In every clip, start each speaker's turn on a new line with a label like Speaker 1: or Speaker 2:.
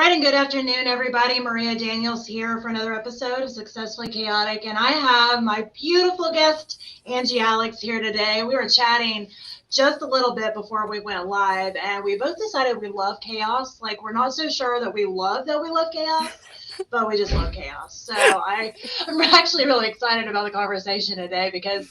Speaker 1: right, and good afternoon, everybody. Maria Daniels here for another episode of Successfully Chaotic, and I have my beautiful guest, Angie Alex, here today. We were chatting just a little bit before we went live, and we both decided we love chaos. Like, we're not so sure that we love chaos, but we just love chaos. So I'm actually really excited about the conversation today because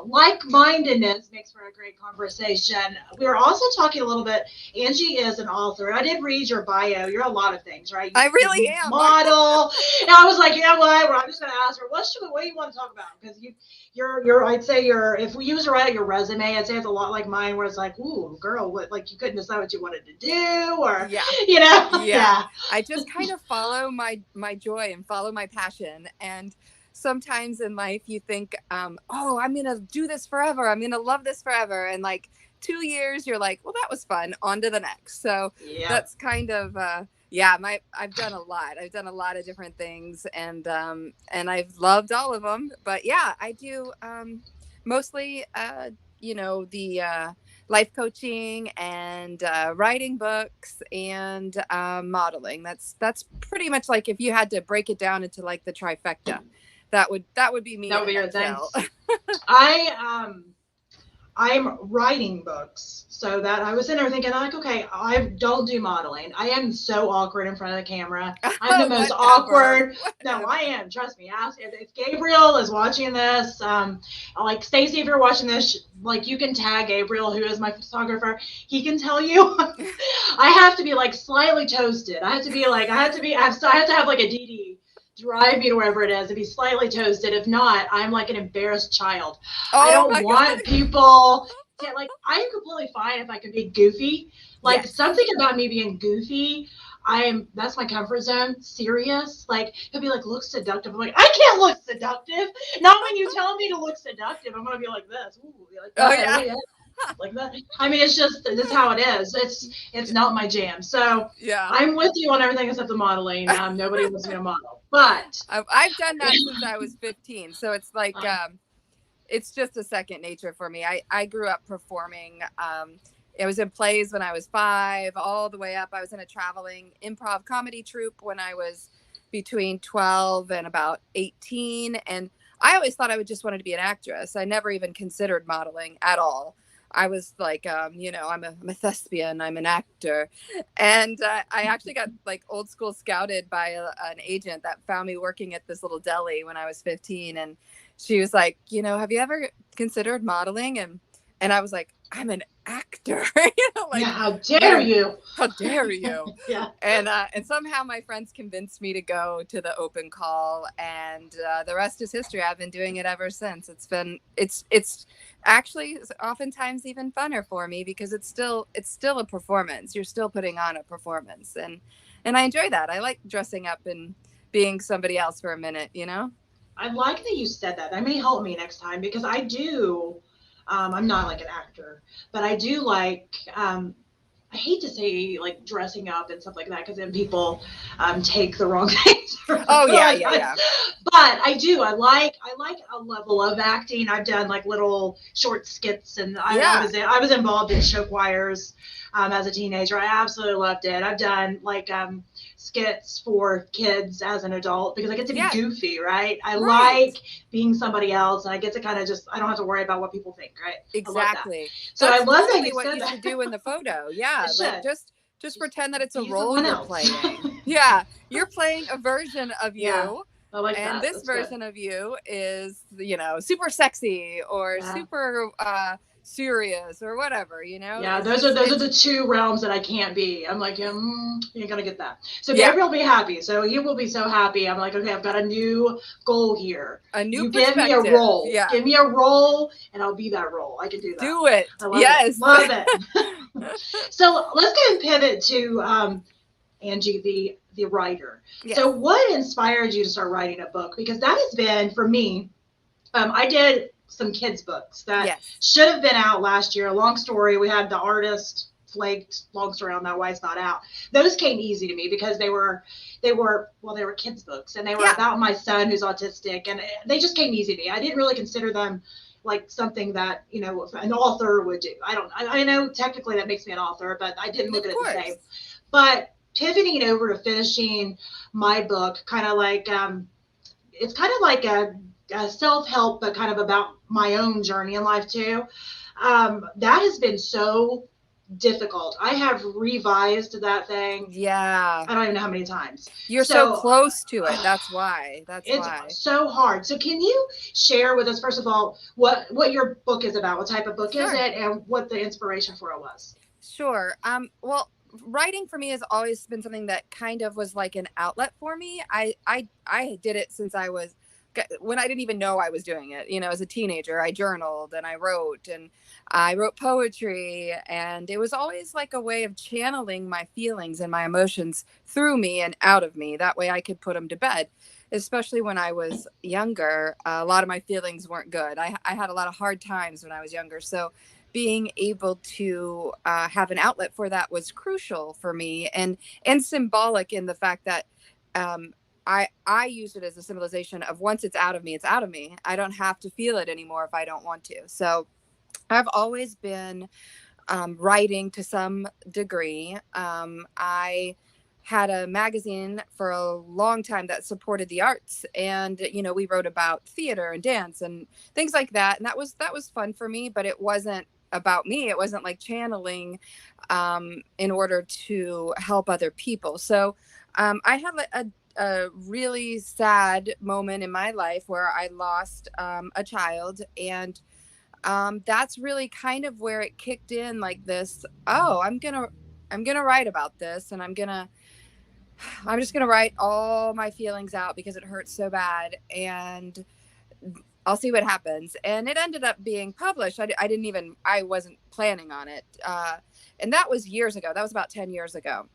Speaker 1: like-mindedness makes for a great conversation. We were also talking a little bit. Angie is an author. I did read your bio. You're a lot of things, right?
Speaker 2: I really
Speaker 1: You
Speaker 2: am.
Speaker 1: model. And I was like, you know what? I'm just going to ask her, what do you want to talk about? Because I'd say if we use to write your resume, I'd say it's a lot like mine, where it's like, ooh, girl, what, like you couldn't decide what you wanted to do, or
Speaker 2: Yeah.
Speaker 1: yeah.
Speaker 2: I just kind of follow my joy and follow my passion. And sometimes in life you think, oh, I'm going to do this forever. I'm going to love this forever. And like 2 years, you're like, well, that was fun. On to the next. So that's kind of, I've done a lot. I've done a lot of different things, and I've loved all of them. But yeah, I do mostly, the life coaching and writing books and modeling. That's pretty much, like, if you had to break it down into like the trifecta, that would be me.
Speaker 1: That would be your thing. I'm writing books, so that I was in there thinking, like, okay, I don't do modeling. I am so awkward in front of the camera. I'm the most awkward. No, I am. Trust me. Ask if Gabriel is watching this. Like Stacy, if you're watching this, like you can tag Gabriel, who is my photographer. He can tell you. I have to be like slightly toasted. I have to have like a DD drive me to wherever it is and be slightly toasted. If not, I'm like an embarrassed child. I don't want people to, like, I'm completely fine if I can be goofy. Like, something about me being goofy, that's my comfort zone. Serious. Like, he'll be like, look seductive. I'm like, I can't look seductive. Not when you tell me to look seductive. I'm going to be like this. Ooh, like that. Yeah. Like that. I mean, it's just, this is how it is. It's not my jam. So I'm with you on everything except the modeling. Nobody wants me to model, but
Speaker 2: I've done that since I was 15. So it's like, it's just a second nature for me. I grew up performing. I was in plays when I was 5, all the way up. I was in a traveling improv comedy troupe when I was between 12 and about 18. And I always thought I just wanted to be an actress. I never even considered modeling at all. I was like, I'm a thespian, I'm an actor. And I actually got like old school scouted by an agent that found me working at this little deli when I was 15. And she was like, have you ever considered modeling? And I was like, I'm an actor.
Speaker 1: Like, yeah, how dare you?
Speaker 2: How dare you?
Speaker 1: Yeah.
Speaker 2: And somehow my friends convinced me to go to the open call, and the rest is history. I've been doing it ever since. It's actually oftentimes even funner for me because it's still a performance. You're still putting on a performance, and I enjoy that. I like dressing up and being somebody else for a minute.
Speaker 1: I like that you said that. That may help me next time, because I do. I'm not like an actor, but I do like, I hate to say like dressing up and stuff like that, because then people take the wrong things.
Speaker 2: Oh yeah.
Speaker 1: But I do. I like a level of acting. I've done like little short skits, and I was involved in show choirs as a teenager. I absolutely loved it. I've done like skits for kids as an adult because I get to be goofy, right? I like being somebody else, and I get to kind of I don't have to worry about what people think, right?
Speaker 2: Exactly.
Speaker 1: So
Speaker 2: that's
Speaker 1: I love
Speaker 2: totally
Speaker 1: that you
Speaker 2: what
Speaker 1: said
Speaker 2: you
Speaker 1: that.
Speaker 2: should do in the photo. Yeah, like just pretend that it's a role you're playing.
Speaker 1: Yeah,
Speaker 2: you're playing a version of you.
Speaker 1: Yeah. I like
Speaker 2: and
Speaker 1: that.
Speaker 2: this
Speaker 1: That's
Speaker 2: version
Speaker 1: good.
Speaker 2: of you is, super sexy or super serious or whatever,
Speaker 1: Yeah, those are the two realms that I can't be. I'm like, you're gonna get that. So Gabriel will be happy. So he will be so happy. I'm like, okay, I've got a new goal here.
Speaker 2: A new
Speaker 1: you give me a role.
Speaker 2: Yeah.
Speaker 1: Give me a role, and I'll be that role. I can do that.
Speaker 2: Do it.
Speaker 1: I love it. Love it. So let's go and pivot to Angie, the writer. Yes. So what inspired you to start writing a book? Because that has been, for me, I did some kids' books that should have been out last year. Long story, we had The Artist, flaked, long story on that, why it's not out. Those came easy to me because they were kids' books, and they were about my son who's autistic, and they just came easy to me. I didn't really consider them like something that, an author would do. I know technically that makes me an author, but I didn't look at it the same. But pivoting over to finishing my book, kind of like it's kind of like a self-help, but kind of about my own journey in life too. That has been so difficult. I have revised that thing.
Speaker 2: Yeah.
Speaker 1: I don't even know how many times.
Speaker 2: You're so
Speaker 1: So
Speaker 2: close to it. That's why. That's
Speaker 1: it's
Speaker 2: why.
Speaker 1: so hard. So can you share with us, first of all, what your book is about? What type of book is
Speaker 2: Sure.
Speaker 1: it, and what the inspiration for it was?
Speaker 2: Sure. Well, writing for me has always been something that kind of was like an outlet for me. I did it since I was when I didn't even know I was doing it. You know, as a teenager, I journaled and I wrote poetry, and it was always like a way of channeling my feelings and my emotions through me and out of me. That way I could put them to bed. Especially when I was younger, a lot of my feelings weren't good. I had a lot of hard times when I was younger. So being able to have an outlet for that was crucial for me, and symbolic in the fact that I used it as a symbolization of once it's out of me, it's out of me. I don't have to feel it anymore if I don't want to. So I've always been writing to some degree. I had a magazine for a long time that supported the arts, and we wrote about theater and dance and things like that, and that was fun for me, but it wasn't about me. It wasn't like channeling in order to help other people. So I have a really sad moment in my life where I lost a child, and that's really kind of where it kicked in, like this, oh, I'm gonna write about this, and I'm just gonna write all my feelings out because it hurts so bad, and I'll see what happens. And it ended up being published. I wasn't planning on it, and that was years ago. That was about 10 years ago.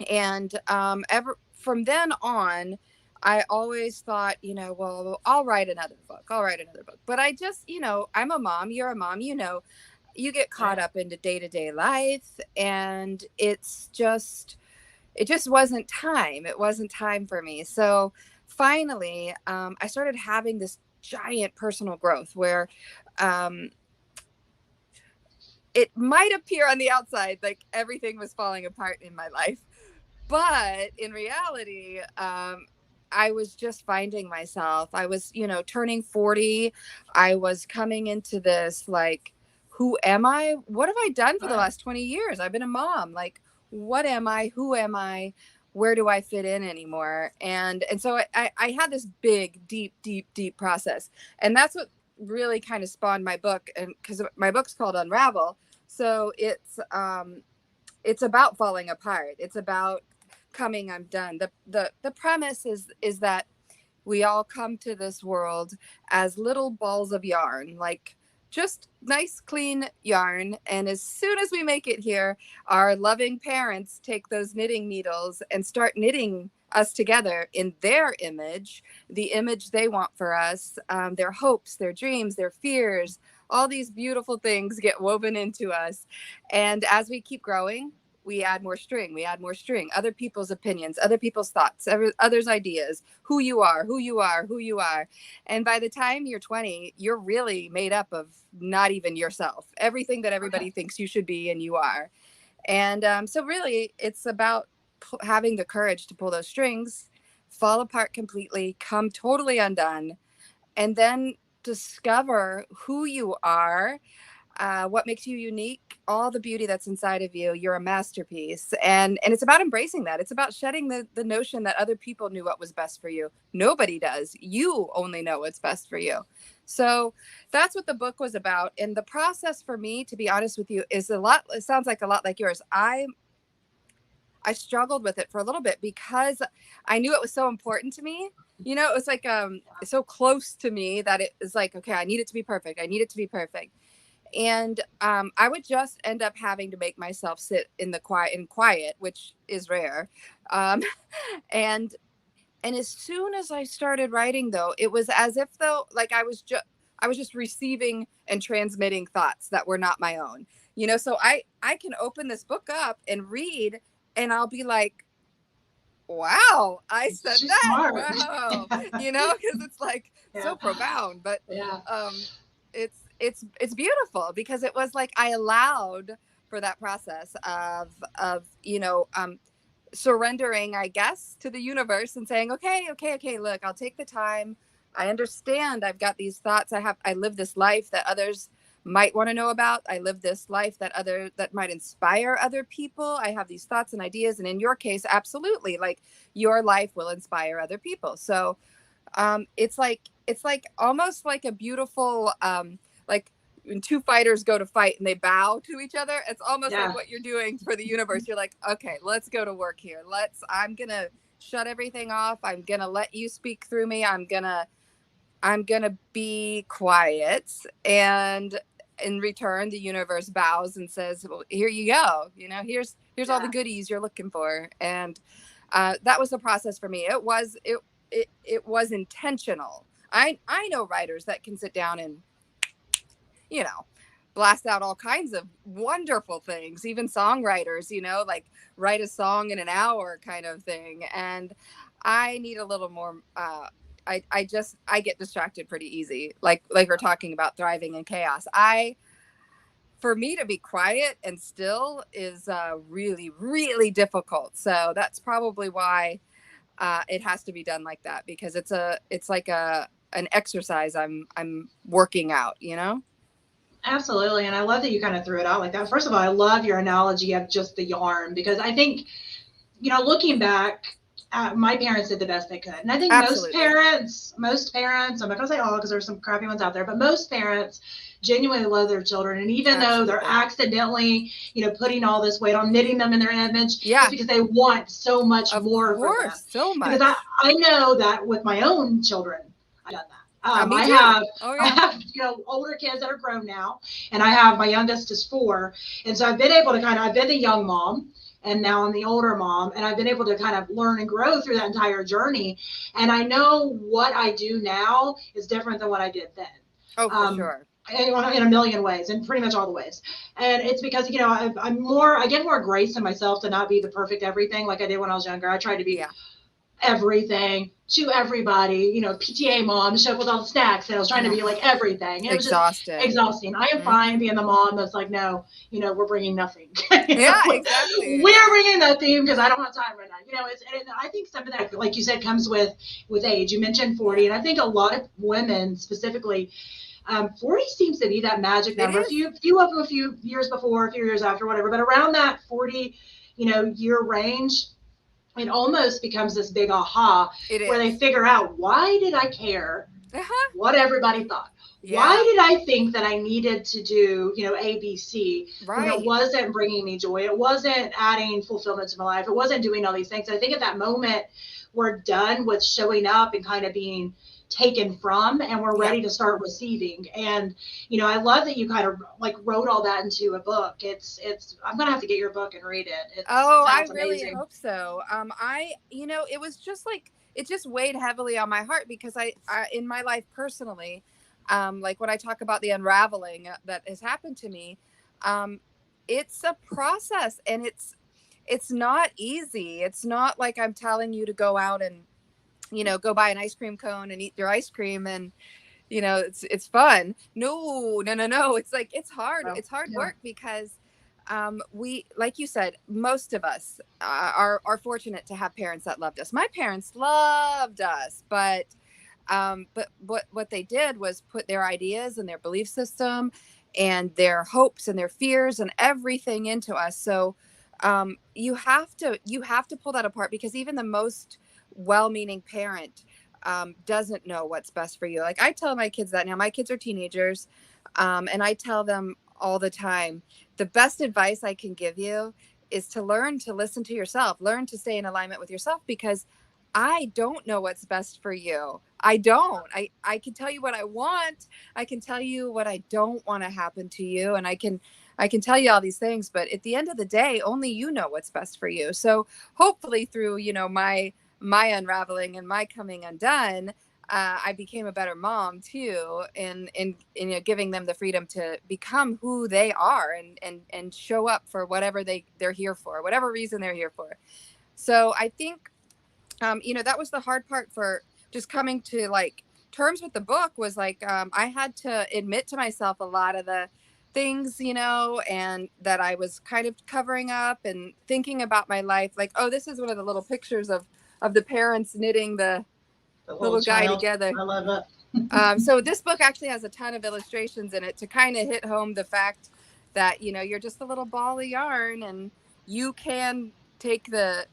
Speaker 2: And ever from then on, I always thought, well, I'll write another book. I'll write another book. But I just, I'm a mom. You're a mom. You get caught up into day-to-day life, and it just wasn't time. It wasn't time for me. So finally, I started having this giant personal growth where um, it might appear on the outside like everything was falling apart in my life, but in reality, I was just finding myself. I was, turning 40. I was coming into this like, who am I? What have I done for the last 20 years? I've been a mom. Like, what am I? Who am I? Where do I fit in anymore? And so I had this big, deep, deep, deep process. And that's what really kind of spawned my book. And because my book's called Unravel. So it's about falling apart. It's about coming undone. The premise is that we all come to this world as little balls of yarn, like just nice clean yarn, and as soon as we make it here, our loving parents take those knitting needles and start knitting us together in their image, the image they want for us, their hopes, their dreams, their fears, all these beautiful things get woven into us. And as we keep growing, we add more string, other people's opinions, other people's thoughts, others' ideas, who you are, who you are, who you are. And by the time you're 20, you're really made up of not even yourself, everything that everybody thinks you should be and you are. And so really it's about having the courage to pull those strings, fall apart completely, come totally undone, and then discover who you are, what makes you unique, all the beauty that's inside of you. You're a masterpiece. And it's about embracing that. It's about shedding the notion that other people knew what was best for you. Nobody does. You only know what's best for you. So that's what the book was about. And the process for me, to be honest with you, is it sounds like a lot like yours. I struggled with it for a little bit because I knew it was so important to me. It was like so close to me that it was like, okay, I need it to be perfect. I need it to be perfect. And I would just end up having to make myself sit in quiet, which is rare. Um, and as soon as I started writing, though, it was as if though like I was just receiving and transmitting thoughts that were not my own. So I can open this book up and read, and I'll be like, wow, I said
Speaker 1: She's
Speaker 2: that.
Speaker 1: smart.
Speaker 2: Wow. Because it's like
Speaker 1: Yeah.
Speaker 2: so profound, but
Speaker 1: Yeah.
Speaker 2: it's beautiful because it was like I allowed for that process of surrendering, I guess, to the universe and saying, okay, look, I'll take the time. I understand. I've got these thoughts. I live this life that others might want to know about. I live this life that might inspire other people. I have these thoughts and ideas. And in your case, absolutely, like your life will inspire other people. So it's like almost like a beautiful, like when two fighters go to fight and they bow to each other, it's almost like
Speaker 1: Yeah,
Speaker 2: what you're doing for the universe. You're like, okay, let's go to work here. I'm going to shut everything off. I'm going to let you speak through me. I'm going to be quiet. And in return, the universe bows and says, well, here you go. Here's all the
Speaker 1: yeah.
Speaker 2: goodies you're looking for. And that was the process for me. It was intentional. I know writers that can sit down and, you know, blast out all kinds of wonderful things, even songwriters, like write a song in an hour kind of thing. And I need a little more, I get distracted pretty easy. Like we're talking about thriving in chaos. For me to be quiet and still is really, really difficult. So that's probably why it has to be done like that, because it's like an exercise I'm working out.
Speaker 1: Absolutely. And I love that you kind of threw it out like that. First of all, I love your analogy of just the yarn because I think, looking back, my parents did the best they could. And I think
Speaker 2: Absolutely.
Speaker 1: most parents, I'm not going to say all because there's some crappy ones out there, but most parents genuinely love their children. And even though they're
Speaker 2: Absolutely.
Speaker 1: accidentally, putting all this weight on, knitting them in their image, it's
Speaker 2: Yeah,
Speaker 1: because they want so much
Speaker 2: of
Speaker 1: more for them.
Speaker 2: course. So
Speaker 1: Because I,
Speaker 2: much.
Speaker 1: I know that with my own children, I've done that.
Speaker 2: Me
Speaker 1: I
Speaker 2: too.
Speaker 1: have
Speaker 2: Oh
Speaker 1: I
Speaker 2: yeah.
Speaker 1: have older kids that are grown now, and I have my youngest is 4, and so I've been able to I've been the young mom, and now I'm the older mom, and I've been able to kind of learn and grow through that entire journey, and I know what I do now is different than what I did then.
Speaker 2: Oh, for
Speaker 1: Um,
Speaker 2: sure.
Speaker 1: in a million ways, in pretty much all the ways, and it's because I get more grace in myself to not be the perfect everything like I did when I was younger. I tried to be
Speaker 2: Yeah.
Speaker 1: everything to everybody, PTA mom, show up with all the snacks, and I was trying to
Speaker 2: Ugh,
Speaker 1: be like everything. And it was just
Speaker 2: exhausting.
Speaker 1: exhausting. I am fine
Speaker 2: Hmm.
Speaker 1: being the mom that's like, no, we're bringing nothing.
Speaker 2: Yeah, exactly.
Speaker 1: We're bringing nothing because I don't have time right now. And I think some of that, like you said, comes with age. You mentioned 40,
Speaker 2: Yeah,
Speaker 1: and I think a lot of women specifically, 40 seems to be that magic
Speaker 2: it
Speaker 1: number.
Speaker 2: is.
Speaker 1: Few up a few years before, a few years after, whatever, but around that 40, year range, it almost becomes this big aha
Speaker 2: It
Speaker 1: where they
Speaker 2: is.
Speaker 1: figure out, why did I care
Speaker 2: Uh-huh.
Speaker 1: what everybody thought? Why
Speaker 2: Yeah.
Speaker 1: did I think that I needed to do, ABC, when it
Speaker 2: Right.
Speaker 1: wasn't bringing me joy? It wasn't adding fulfillment to my life. It wasn't doing all these things. And I think at that moment, we're done with showing up and kind of being taken from, and we're
Speaker 2: Yeah.
Speaker 1: ready to start receiving. And I love that you kind of like wrote all that into a book. I'm gonna have to get your book and read it. It
Speaker 2: Oh, I
Speaker 1: sounds
Speaker 2: really
Speaker 1: amazing.
Speaker 2: hope so. It was just like it just weighed heavily on my heart because I in my life personally, like when I talk about the unraveling that has happened to me, um, it's a process and it's not easy. It's not like I'm telling you to go out and go buy an ice cream cone and eat your ice cream and it's fun. No, no, no, no. It's like it's hard.
Speaker 1: So,
Speaker 2: It's hard
Speaker 1: yeah.
Speaker 2: work because we, like you said, most of us are fortunate to have parents that loved us. My parents loved us, but what they did was put their ideas and their belief system and their hopes and their fears and everything into us. So you have to pull that apart because even the most well-meaning parent doesn't know what's best for you. Like I tell my kids that now. My kids are teenagers, and I tell them all the time, the best advice I can give you is to learn to listen to yourself, learn to stay in alignment with yourself because I don't know what's best for you. I don't. I can tell you what I want. I can tell you what I don't want to happen to you. And I can tell you all these things, but at the end of the day, only you know what's best for you. So hopefully through, my unraveling and my coming undone, I became a better mom too, in giving them the freedom to become who they are and show up for whatever they're here for, whatever reason they're here for. So I think that was the hard part for just coming to like terms with the book was like I had to admit to myself a lot of the things, and that I was kind of covering up and thinking about my life. Like, oh, this is one of the little pictures of the parents knitting the
Speaker 1: The little
Speaker 2: little guy
Speaker 1: child.
Speaker 2: together.
Speaker 1: I love it.
Speaker 2: So this book actually has a ton of illustrations in it to kind of hit home the fact that, you're just a little ball of yarn, and you can take the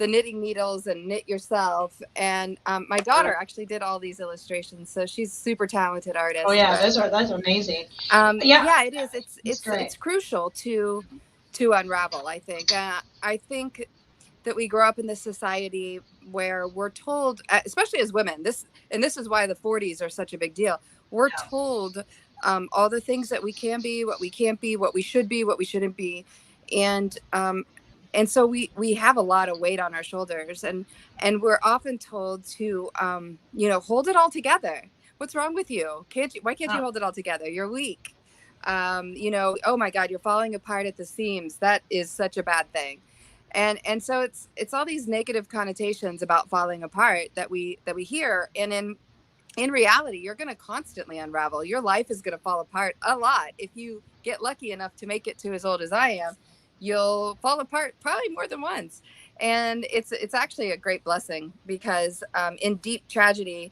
Speaker 2: knitting needles and knit yourself. And my daughter actually did all these illustrations, so she's a super talented
Speaker 1: Oh
Speaker 2: artist.
Speaker 1: yeah,
Speaker 2: But
Speaker 1: that's amazing. Yeah,
Speaker 2: yeah, it is. It's
Speaker 1: it's
Speaker 2: it's
Speaker 1: great.
Speaker 2: it's crucial to unravel. I think. I think that we grow up in this society where we're told, especially as women, this is why the 40s are such a big deal. We're
Speaker 1: Yeah,
Speaker 2: told all the things that we can be, what we can't be, what we should be, what we shouldn't be, and and so we have a lot of weight on our shoulders, and we're often told to hold it all together. What's wrong with you? Can't you? Why can't you hold it all together? You're weak. Oh my God, you're falling apart at the seams. That is such a bad thing. And so it's all these negative connotations about falling apart that we hear. And in reality, you're going to constantly unravel. Your life is going to fall apart a lot. If you get lucky enough to make it to as old as I am, you'll fall apart probably more than once. And it's actually a great blessing, because in deep tragedy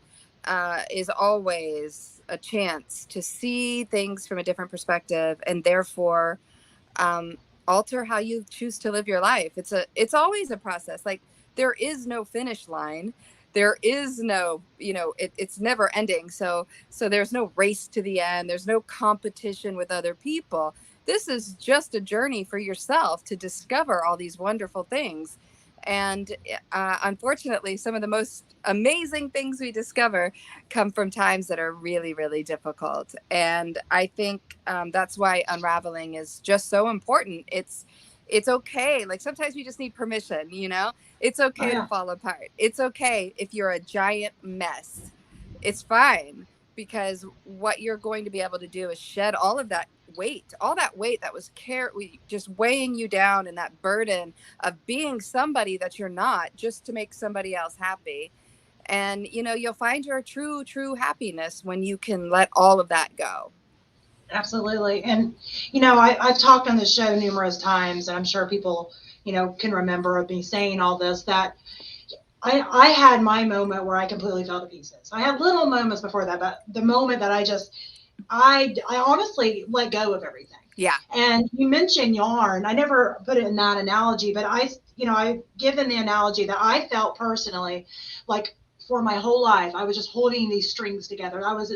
Speaker 2: is always a chance to see things from a different perspective, and therefore um, alter how you choose to live your life. It's always a process. Like, there is no finish line. There is no, it's never ending. So there's no race to the end. There's no competition with other people. This is just a journey for yourself to discover all these wonderful things. And unfortunately, some of the most amazing things we discover come from times that are really, really difficult. And I think that's why unraveling is just so important. It's okay. Like, sometimes we just need permission. It's
Speaker 1: oh
Speaker 2: okay to
Speaker 1: yeah,
Speaker 2: fall apart. It's okay if you're a giant mess. It's fine, because what you're going to be able to do is shed all that weight that was just weighing you down, and that burden of being somebody that you're not, just to make somebody else happy. And you'll find your true happiness when you can let all of that go.
Speaker 1: absolutely. And I've talked on the show numerous times, and I'm sure people can remember of me saying all this, that I had my moment where I completely fell to pieces. I had little moments before that, but the moment that I honestly let go of everything.
Speaker 2: Yeah.
Speaker 1: And you mentioned yarn. I never put it in that analogy, but I've given the analogy that I felt personally like for my whole life, I was just holding these strings together. I was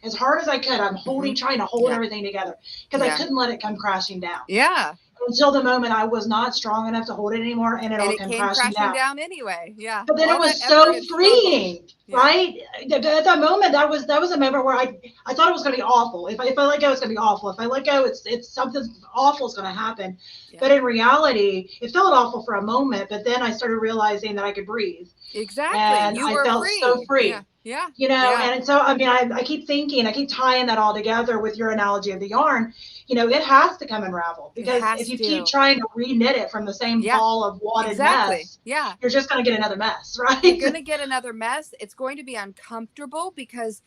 Speaker 1: as hard as I could. I'm
Speaker 2: Hmm.
Speaker 1: trying to hold
Speaker 2: Yeah.
Speaker 1: everything together because I
Speaker 2: Yeah.
Speaker 1: couldn't let it come crashing down
Speaker 2: Yeah.
Speaker 1: until the moment I was not strong enough to hold it anymore, and it
Speaker 2: And
Speaker 1: all
Speaker 2: it
Speaker 1: came
Speaker 2: came
Speaker 1: crashing
Speaker 2: crashing
Speaker 1: down.
Speaker 2: down anyway. Yeah.
Speaker 1: But then it
Speaker 2: All that
Speaker 1: was
Speaker 2: effort
Speaker 1: so
Speaker 2: and struggle.
Speaker 1: freeing,
Speaker 2: Yeah.
Speaker 1: right? At that moment, that was a moment where I thought it was going to be awful. If I let go, it's going to be awful. If I let go, it's something awful is going to happen.
Speaker 2: Yeah.
Speaker 1: But in reality, it felt awful for a moment. But then I started realizing that I could breathe,
Speaker 2: Exactly.
Speaker 1: and
Speaker 2: You
Speaker 1: I
Speaker 2: were
Speaker 1: felt so
Speaker 2: free. Yeah.
Speaker 1: free.
Speaker 2: Yeah. Yeah.
Speaker 1: And so, I mean, I keep thinking, I keep tying that all together with your analogy of the yarn. It has to come unravel,
Speaker 2: It
Speaker 1: because if
Speaker 2: has
Speaker 1: you keep
Speaker 2: to.
Speaker 1: trying to re-knit it from the same
Speaker 2: Yeah.
Speaker 1: ball of wadded
Speaker 2: Exactly.
Speaker 1: mess,
Speaker 2: Yeah.
Speaker 1: you're just going to get another mess,
Speaker 2: You're
Speaker 1: right?
Speaker 2: going to get another mess. It's going to be uncomfortable, because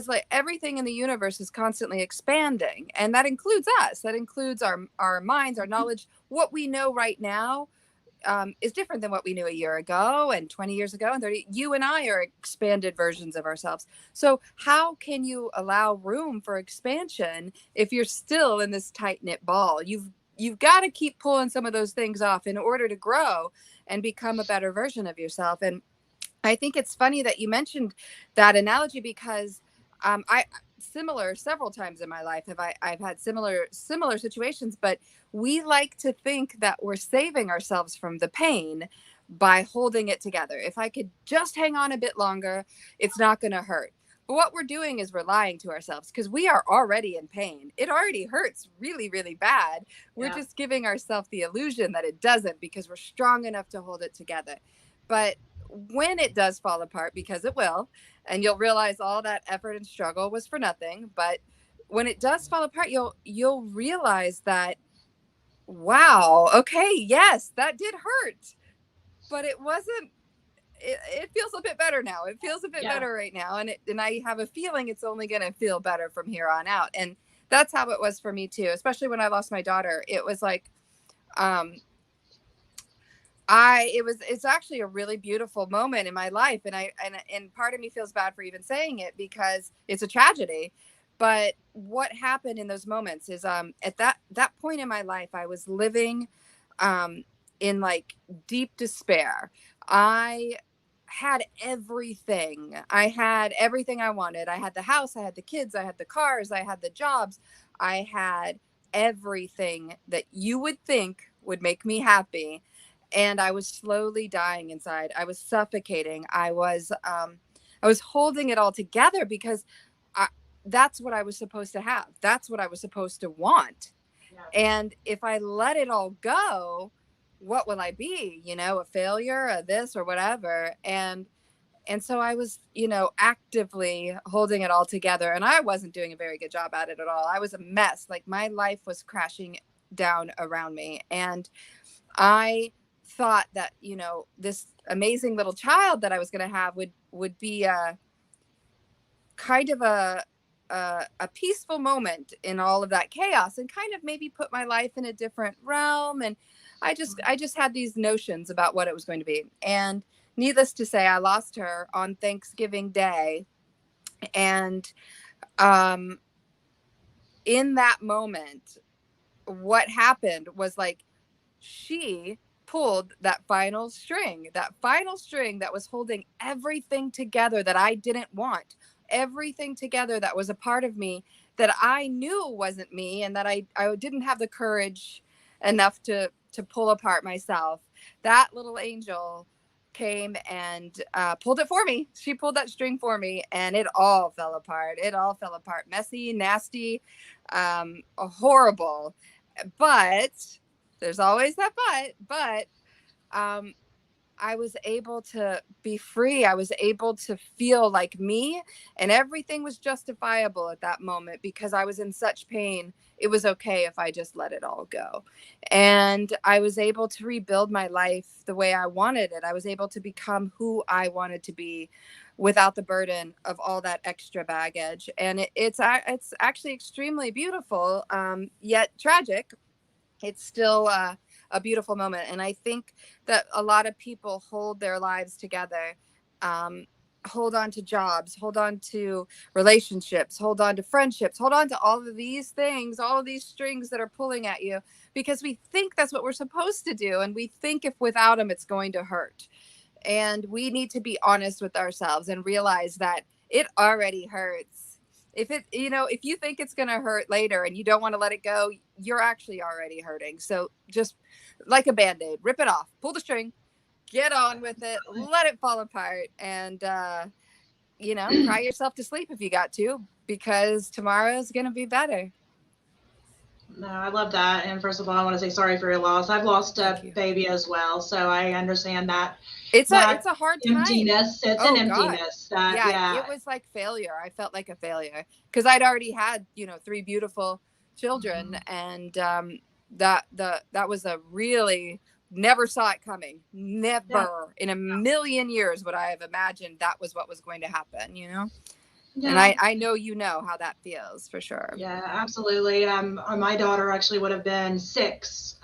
Speaker 2: like everything in the universe is constantly expanding, and that includes us. That includes our minds, our knowledge. What we know right now is different than what we knew a year ago and 20 years ago and 30. You and I are expanded versions of ourselves. So how can you allow room for expansion if you're still in this tight knit ball? You've got to keep pulling some of those things off in order to grow and become a better version of yourself. And I think it's funny that you mentioned that analogy, because I similar several times in my life I've had similar situations, but we like to think that we're saving ourselves from the pain by holding it together. If I could just hang on a bit longer, it's not going to hurt. But what we're doing is we're lying to ourselves, because we are already in pain. It already hurts really, really bad. We're
Speaker 1: Yeah.
Speaker 2: just giving ourselves the illusion that it doesn't, because we're strong enough to hold it together. But when it does fall apart, because it will, and you'll realize all that effort and struggle was for nothing. But when it does fall apart, you'll realize that, wow, okay, yes, that did hurt, but it wasn't. It feels a bit better now. It feels a bit
Speaker 1: Yeah.
Speaker 2: better right now, and I have a feeling it's only going to feel better from here on out. And That's how it was for me too, especially when I lost my daughter. It was like, um, it's actually a really beautiful moment in my life. And part of me feels bad for even saying it because it's a tragedy. But what happened in those moments is, at that point in my life, I was living, um, in like deep despair. I had everything. I had everything I wanted. I had the house, I had the kids, I had the cars, I had the jobs. I had everything that you would think would make me happy. And I was slowly dying inside. I was suffocating. I was holding it all together because I, that's what I was supposed to have. That's what I was supposed to want.
Speaker 1: Yeah.
Speaker 2: And if I let it all go, what will I be? A failure, a this or whatever. And so I was, actively holding it all together, and I wasn't doing a very good job at it at all. I was a mess. Like, my life was crashing down around me. And I thought that, this amazing little child that I was going to have would be a kind of a peaceful moment in all of that chaos, and kind of maybe put my life in a different realm. And I just had these notions about what it was going to be. And needless to say, I lost her on Thanksgiving Day. And um in that moment, what happened was, like, she pulled that final string that was holding everything together that I didn't want, everything together that was a part of me that I knew wasn't me, and that I didn't have the courage enough to pull apart myself. That little angel came and pulled it for me. She pulled that string for me, and it all fell apart. It all fell apart. Messy, nasty, horrible. But there's always that but um I was able to be free. I was able to feel like me, and everything was justifiable at that moment because I was in such pain. It was okay if I just let it all go. And I was able to rebuild my life the way I wanted it. I was able to become who I wanted to be without the burden of all that extra baggage. And it's actually extremely beautiful, yet tragic. It's still a beautiful moment. And I think that a lot of people hold their lives together, um, hold on to jobs, hold on to relationships, hold on to friendships, hold on to all of these things, all of these strings that are pulling at you, because we think that's what we're supposed to do. And we think if without them, it's going to hurt. And we need to be honest with ourselves and realize that it already hurts. If you think it's going to hurt later and you don't want to let it go, you're actually already hurting. So just, like a band-aid, rip it off, pull the string, get on with it, let it fall apart, and cry yourself to sleep if you got to, because tomorrow's going to be better.
Speaker 1: No, I love that. And first of all, I want to say sorry for your loss. I've lost
Speaker 2: Thank
Speaker 1: a
Speaker 2: you.
Speaker 1: baby as well, so I understand that
Speaker 2: It's
Speaker 1: that
Speaker 2: a hard time.
Speaker 1: emptiness. It's an
Speaker 2: Oh God.
Speaker 1: emptiness that,
Speaker 2: Yeah,
Speaker 1: yeah.
Speaker 2: it was like failure. I felt like a failure because I'd already had, three beautiful children.
Speaker 1: Mhm.
Speaker 2: And that was a really, never saw it coming.
Speaker 1: Yeah,
Speaker 2: Never in a million years would I have imagined that was what was going to happen. And
Speaker 1: yeah,
Speaker 2: I know how that feels for sure.
Speaker 1: yeah, absolutely. My daughter actually would have been 6,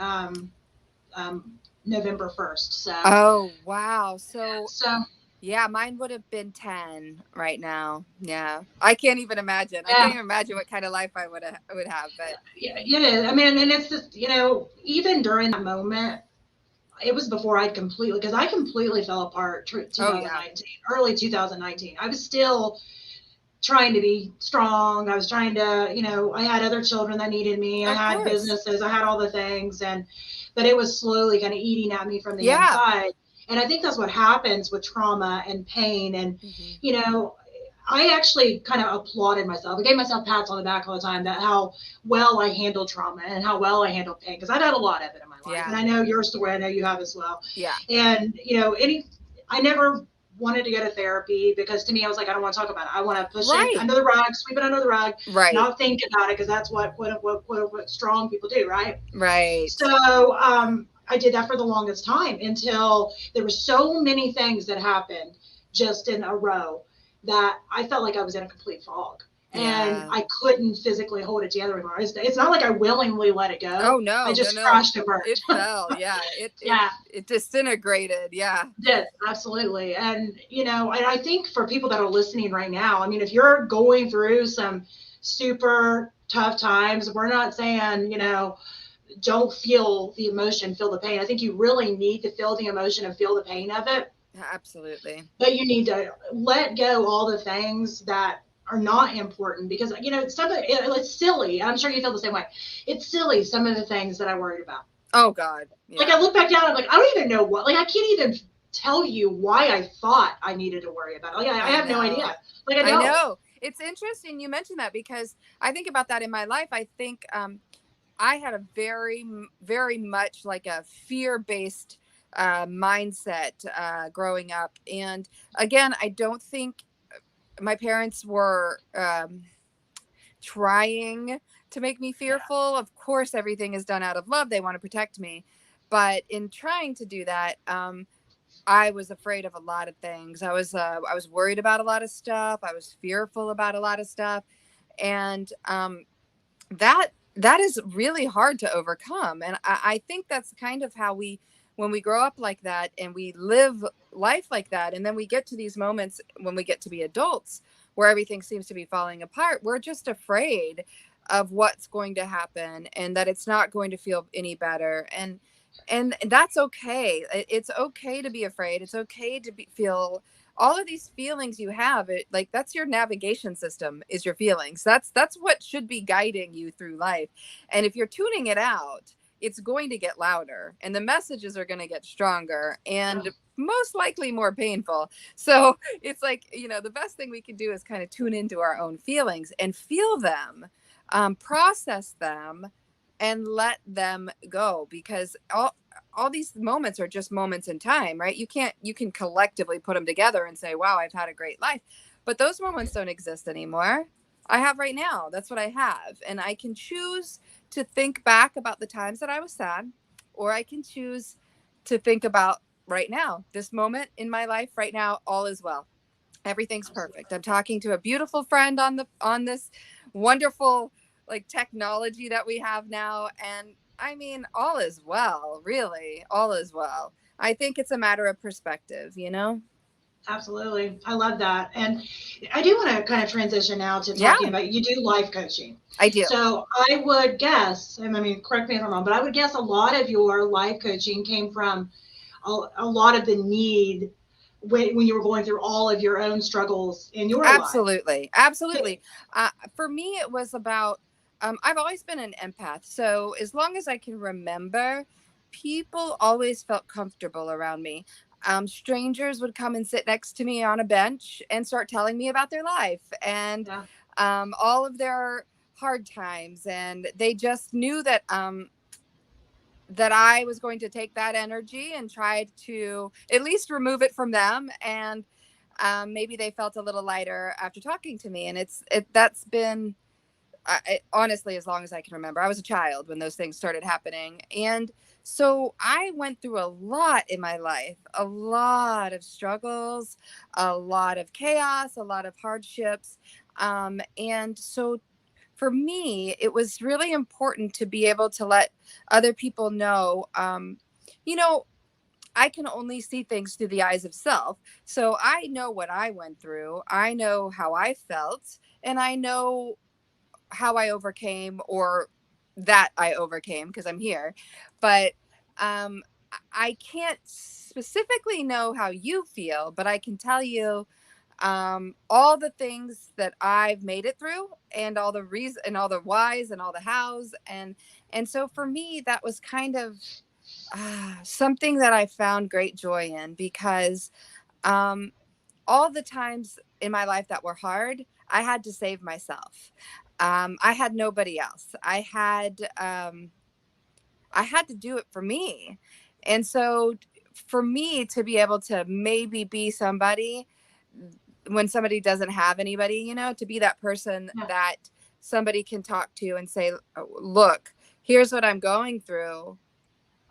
Speaker 1: November 1st.
Speaker 2: Oh, wow. So
Speaker 1: So
Speaker 2: yeah, mine would have been 10 right now. Yeah. I can't even imagine. I
Speaker 1: yeah,
Speaker 2: can't even imagine what kind of life I would have, but
Speaker 1: yeah, it is. I mean, and it's just, even during that moment, it was before because I completely fell apart
Speaker 2: oh yeah.
Speaker 1: 2019, early 2019. I was still trying to be strong. I was trying to, I had other children that needed me. I
Speaker 2: Of
Speaker 1: had
Speaker 2: course.
Speaker 1: businesses. I had all the things. But it was slowly kind of eating at me from the
Speaker 2: Yeah.
Speaker 1: inside. And I think that's what happens with trauma and pain. And,
Speaker 2: Hmm.
Speaker 1: you know, I actually kind of applauded myself. I gave myself pats on the back all the time that how well I handled trauma and how well I handled pain, because I've had a lot of it in my life. And
Speaker 2: Yeah.
Speaker 1: I know your story, I know you have as well.
Speaker 2: Yeah.
Speaker 1: And, I never wanted to go to therapy because to me, I was like, I don't want to talk about it. I want to push it
Speaker 2: Right.
Speaker 1: under the rug, sweep it under the rug,
Speaker 2: Right.
Speaker 1: not think about it, because that's what what strong people do, right?
Speaker 2: Right.
Speaker 1: So I did that for the longest time until there were so many things that happened just in a row that I felt like I was in a complete fog. and
Speaker 2: Yeah.
Speaker 1: I couldn't physically hold it together anymore. It's not like I willingly let it
Speaker 2: Oh
Speaker 1: go. I
Speaker 2: no, no,
Speaker 1: just
Speaker 2: no.
Speaker 1: crashed and burned.
Speaker 2: It fell. Yeah.
Speaker 1: Yeah,
Speaker 2: It disintegrated. Yeah.
Speaker 1: did absolutely. And and I think for people that are listening right now, I mean, if you're going through some super tough times, we're not saying don't feel the emotion, feel the pain. I think you really need to feel the emotion and feel the pain of it,
Speaker 2: Absolutely.
Speaker 1: but you need to let go all the things that are not important, because it's silly. I'm sure you feel the same way. It's silly, some of the things that I worried about.
Speaker 2: Oh God.
Speaker 1: Like,
Speaker 2: Yeah.
Speaker 1: I look back down, I'm like, I don't even know what, like, I can't even tell you why I thought I needed to worry about it. Like, I
Speaker 2: I
Speaker 1: have no
Speaker 2: know.
Speaker 1: idea. Like, I
Speaker 2: I
Speaker 1: don't.
Speaker 2: know. It's interesting you mentioned that because I think about that in my life. I think I had a very much like a fear-based mindset growing up. And again, I don't think my parents were trying to make me
Speaker 1: Yeah.
Speaker 2: fearful. Of course, everything is done out of love. They want to protect me. But in trying to do that, I was afraid of a lot of things. I was worried about a lot of stuff. I was fearful about a lot of stuff, and that is really hard to overcome. And I think that's kind of how when we grow up like that and we live life like that, and then we get to these moments when we get to be adults where everything seems to be falling apart, we're just afraid of what's going to happen and that it's not going to feel any better. And that's okay. It's okay to be afraid. It's okay to feel all of these feelings you have. Like, that's your navigation system, is your feelings. That's what should be guiding you through life. And if you're tuning it out, it's going to get louder and the messages are going to get stronger
Speaker 1: Yeah.
Speaker 2: and most likely more painful. So it's like, the best thing we can do is kind of tune into our own feelings and feel them, process them, and let them go, because all these moments are just moments in time, right? You can collectively put them together and say, wow, I've had a great life. But those moments don't exist anymore. I have right now. That's what I have. And I can choose to think back about the times that I was sad, or I can choose to think about right now, this moment in my life right now, all is well. Everything's perfect.
Speaker 1: Absolutely.
Speaker 2: I'm talking to a beautiful friend on this wonderful like technology that we have now, and I mean, all is well, really. All is well. I think it's a matter of perspective.
Speaker 1: Absolutely. I love that. And I do want to kind of transition now to
Speaker 2: Yeah,
Speaker 1: talking about, you do life coaching.
Speaker 2: I do.
Speaker 1: So I would guess, and I mean, correct me if I'm wrong, but I would guess a lot of your life coaching came from a lot of the need when you were going through all of your own struggles in your life.
Speaker 2: Absolutely. Absolutely. For me, it was about, I've always been an empath. So as long as I can remember, people always felt comfortable around me. Strangers would come and sit next to me on a bench and start telling me about their life and
Speaker 1: Yeah.
Speaker 2: all of their hard times. And they just knew that I was going to take that energy and try to at least remove it from them. And maybe they felt a little lighter after talking to me. And that's been honestly, as long as I can remember. I was a child when those things started happening. And so I went through a lot in my life, a lot of struggles, a lot of chaos, a lot of hardships. And so for me, it was really important to be able to let other people know, you know, I can only see things through the eyes of self. So I know what I went through. I know how I felt, and I know how I overcame, or that I overcame, because I'm here. But um, I can't specifically know how you feel, but I can tell you all the things that I've made it through, and all the reasons, and all the whys, and all the hows. And so for me, that was kind of something that I found great joy in, because um, all the times in my life that were hard, I had to save myself. I had nobody else. I had to do it for me. And so for me to be able to maybe be somebody when somebody doesn't have anybody, to be that person
Speaker 1: Yeah.
Speaker 2: that somebody can talk to and say, "Oh, look, here's what I'm going through.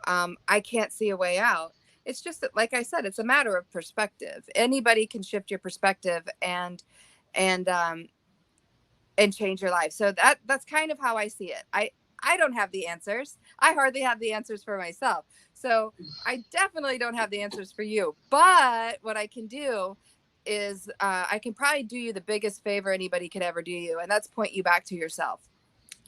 Speaker 2: I can't see a way out." It's just that, like I said, it's a matter of perspective. Anybody can shift your perspective, and and change your life. So that's kind of how I see it. I don't have the answers. I hardly have the answers for myself. So I definitely don't have the answers for you. But what I can do is I can probably do you the biggest favor anybody could ever do you, and that's point you back to yourself.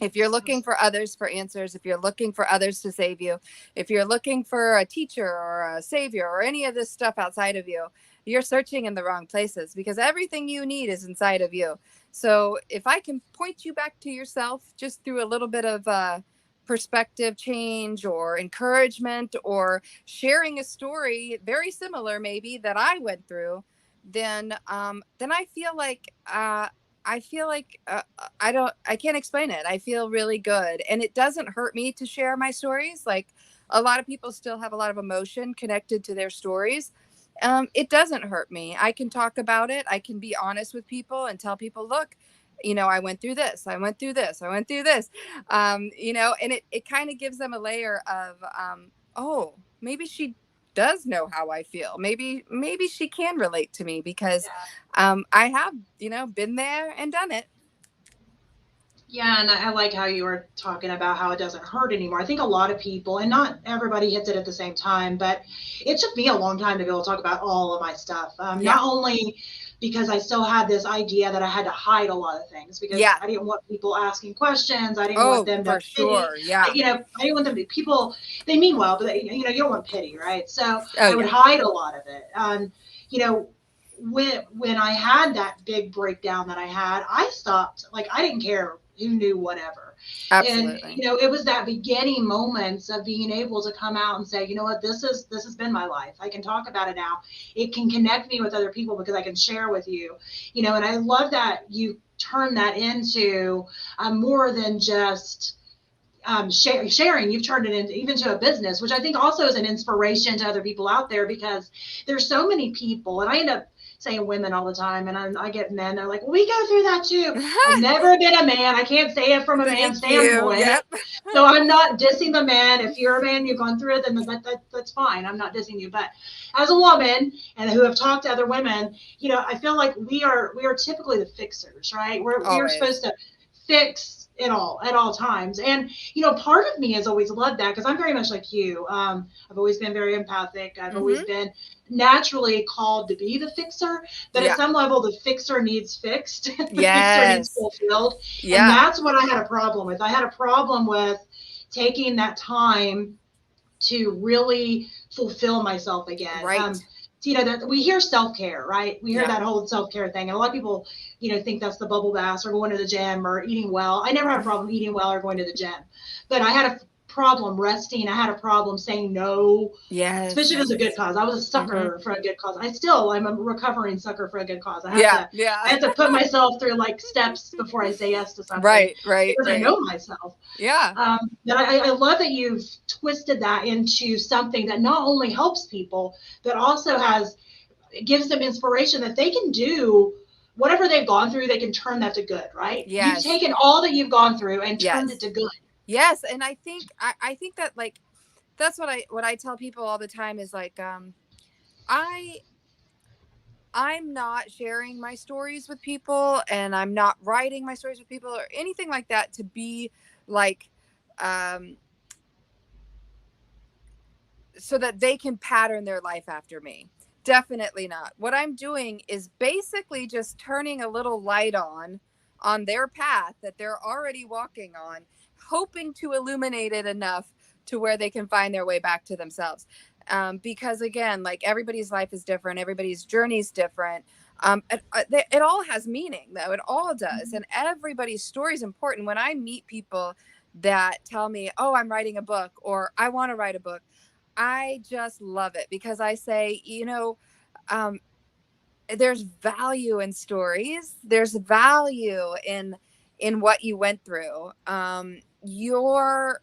Speaker 2: If you're looking for others for answers, if you're looking for others to save you, if you're looking for a teacher or a savior or any of this stuff outside of you, you're searching in the wrong places, because everything you need is inside of you. So if I can point you back to yourself just through a little bit of perspective change or encouragement or sharing a story very similar maybe that I went through, then I feel like I can't explain it. I feel really good. And it doesn't hurt me to share my stories. Like, a lot of people still have a lot of emotion connected to their stories. It doesn't hurt me. I can talk about it. I can be honest with people and tell people, look, I went through this. I went through this. I went through this. And it kind of gives them a layer of, oh, maybe she does know how I feel. Maybe she can relate to me, because I have, been there and done it.
Speaker 1: Yeah, and I like how you were talking about how it doesn't hurt anymore. I think a lot of people, and not everybody hits it at the same time, but it took me a long time to be able to talk about all of my stuff.
Speaker 2: Yeah.
Speaker 1: Not only because I still had this idea that I had to hide a lot of things, because
Speaker 2: Yeah.
Speaker 1: I didn't want people asking questions. I didn't want
Speaker 2: Oh,
Speaker 1: them to
Speaker 2: for
Speaker 1: pity.
Speaker 2: sure. Yeah.
Speaker 1: I didn't want them to people. They mean well, but you don't want pity, right? So
Speaker 2: Oh,
Speaker 1: I would
Speaker 2: yeah.
Speaker 1: hide a lot of it. You know, when I had that big breakdown that I had, I stopped. Like, I didn't care who knew whatever. And
Speaker 2: Absolutely.
Speaker 1: it was that beginning moments of being able to come out and say, you know what, this has been my life. I can talk about it now. It can connect me with other people because I can share with you. And I love that you turn that into more than just sharing. You've turned it into even to a business, which I think also is an inspiration to other people out there, because there's so many people, and I end up saying women all the time, and I get men, they're like, well, we go through that too. I've never been a man. I can't say it from a man's
Speaker 2: Thank you.
Speaker 1: standpoint.
Speaker 2: Yep.
Speaker 1: So I'm not dissing the man. If you're a man, you've gone through it, then that's fine. I'm not dissing you. But as a woman, and who have talked to other women, I feel like we are typically the fixers, right? We are
Speaker 2: Always.
Speaker 1: supposed to fix it all at all times. And part of me has always loved that, because I'm very much like you. I've always been very empathic. I've always
Speaker 2: Mm-hmm.
Speaker 1: been naturally called to be the fixer, but at
Speaker 2: Yeah.
Speaker 1: some level the fixer needs fixed. The fixer needs
Speaker 2: Yes.
Speaker 1: fulfilled. And
Speaker 2: Yeah.
Speaker 1: that's what I had a problem with. I had a problem with taking that time to really fulfill myself again.
Speaker 2: Right.
Speaker 1: That we hear self-care, right? We hear
Speaker 2: Yeah.
Speaker 1: that whole self-care thing. And a lot of people, think that's the bubble baths or going to the gym or eating well. I never had a problem eating well or going to the gym, but I had a problem resting. I had a problem saying no, especially if it
Speaker 2: Yes.
Speaker 1: was a good cause. I was a
Speaker 2: Mm-hmm.
Speaker 1: sucker for a good cause. I'm a recovering sucker for a good cause.
Speaker 2: Yeah.
Speaker 1: I
Speaker 2: Yeah.
Speaker 1: have to put myself through like steps before I say yes to something,
Speaker 2: Right. Right.
Speaker 1: because I
Speaker 2: Right.
Speaker 1: know myself.
Speaker 2: Yeah.
Speaker 1: But I love that you've twisted that into something that not only helps people, but also gives them inspiration that they can do whatever they've gone through. They can turn that to good, right? You've
Speaker 2: Yes.
Speaker 1: taken all that you've gone through and turned it
Speaker 2: Yes.
Speaker 1: to good.
Speaker 2: Yes. And I think that, like, that's what I tell people all the time is like, I I'm not sharing my stories with people, and I'm not writing my stories with people or anything like that to be like, um so that they can pattern their life after me. Definitely not. What I'm doing is basically just turning a little light on their path that they're already walking on, hoping to illuminate it enough to where they can find their way back to themselves. Because again, like, everybody's life is different, everybody's journey is different. It all has meaning, though. It all does. And everybody's story is important. When I meet people that tell me, oh, I'm writing a book, or I want to write a book, I just love it, because I say, um, there's value in stories. There's value in what you went through. Your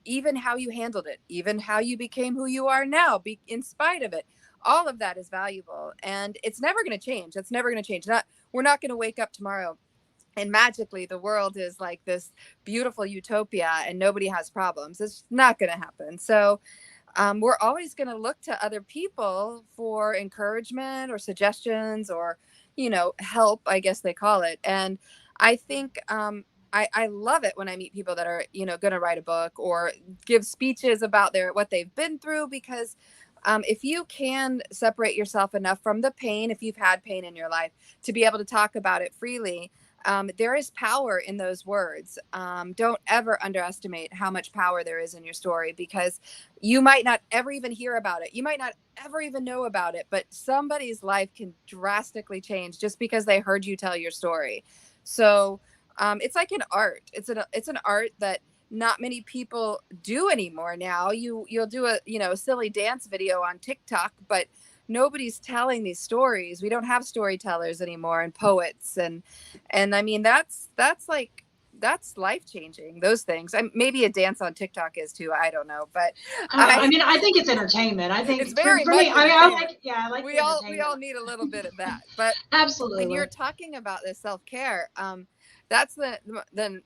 Speaker 2: Even how you handled it, even how you became who you are now, in spite of it. All of that is valuable, and it's never going to change. It's never going to change. We're not going to wake up tomorrow and magically the world is like this beautiful utopia and nobody has problems. It's not going to happen. So we're always going to look to other people for encouragement or suggestions or, help, I guess they call it. And I think I love it when I meet people that are, going to write a book or give speeches about what they've been through, because if you can separate yourself enough from the pain, if you've had pain in your life, to be able to talk about it freely, there is power in those words. Don't ever underestimate how much power there is in your story, because you might not ever even hear about it. You might not ever even know about it, but somebody's life can drastically change just because they heard you tell your story. So it's like an art. It's an art that not many people do anymore. Now you'll do a silly dance video on TikTok, but nobody's telling these stories. We don't have storytellers anymore, and poets, and I mean that's life changing. Those things. Maybe a dance on TikTok is too. I don't know, but
Speaker 1: I mean, I think it's entertainment. I
Speaker 2: it's
Speaker 1: think
Speaker 2: very
Speaker 1: for me,
Speaker 2: much
Speaker 1: I mean, I
Speaker 2: entertainment.
Speaker 1: like, yeah, I like
Speaker 2: We
Speaker 1: the
Speaker 2: all
Speaker 1: entertainment.
Speaker 2: need a little bit of that. But when
Speaker 1: Absolutely.
Speaker 2: you're talking about this self-care, that's the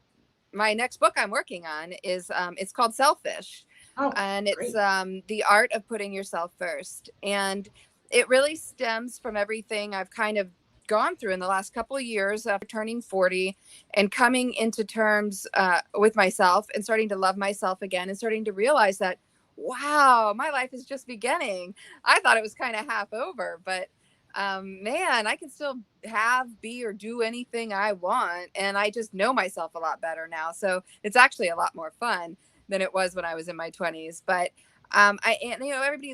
Speaker 2: my next book I'm working on is it's called Selfish,
Speaker 1: Oh,
Speaker 2: and it's
Speaker 1: great.
Speaker 2: the art of putting yourself first. And it really stems from everything I've kind of gone through in the last couple of years after turning 40 and coming into terms with myself and starting to love myself again and starting to realize that, wow, my life is just beginning. I thought it was kind of half over, but man, I can still be or do anything I want. And I just know myself a lot better now. So it's actually a lot more fun than it was when I was in my 20s. But everybody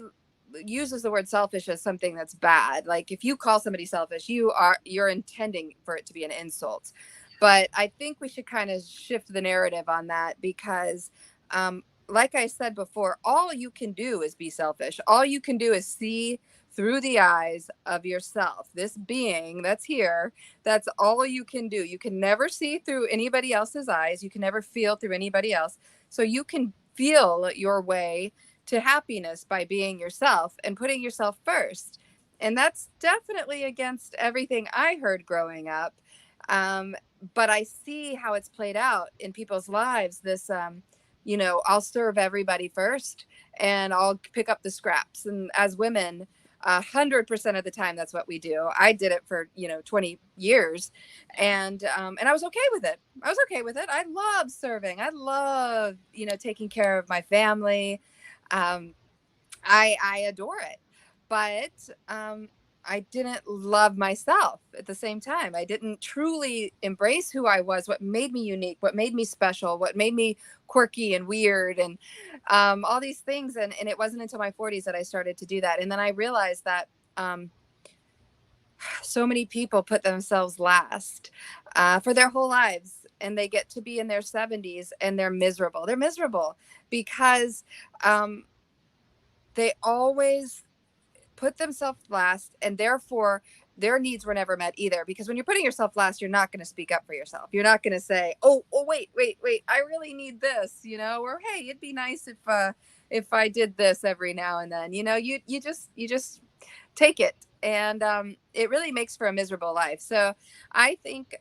Speaker 2: uses the word selfish as something that's bad. Like if you call somebody selfish, you're intending for it to be an insult. But I think we should kind of shift the narrative on that, because like I said before, all you can do is be selfish. All you can do is see through the eyes of yourself, this being that's here. That's all you can do. You can never see through anybody else's eyes. You can never feel through anybody else. So you can feel your way to happiness by being yourself and putting yourself first. And that's definitely against everything I heard growing up. Um, but I see how it's played out in people's lives. I'll serve everybody first and I'll pick up the scraps. And as women, 100% of the time, that's what we do. I did it for 20 years, and I was okay with it. I love serving. I love taking care of my family. Um, I adore it, but I didn't love myself at the same time. I didn't truly embrace who I was, what made me unique, what made me special, what made me quirky and weird, and all these things. And it wasn't until my 40s that I started to do that. And then I realized that so many people put themselves last for their whole lives, and they get to be in their 70s and they're miserable. They're miserable because they always put themselves last, and therefore their needs were never met either. Because when you're putting yourself last, you're not going to speak up for yourself. You're not going to say, oh, wait, I really need this, or hey, it'd be nice if I did this every now and then. You just take it, and it really makes for a miserable life. So I think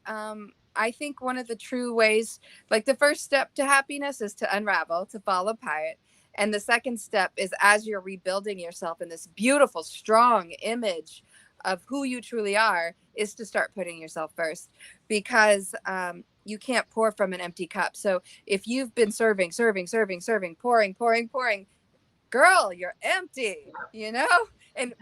Speaker 2: one of the true ways, like the first step to happiness, is to unravel, to fall apart. And the second step is, as you're rebuilding yourself in this beautiful, strong image of who you truly are, is to start putting yourself first, because you can't pour from an empty cup. So if you've been serving, pouring, girl, you're empty. And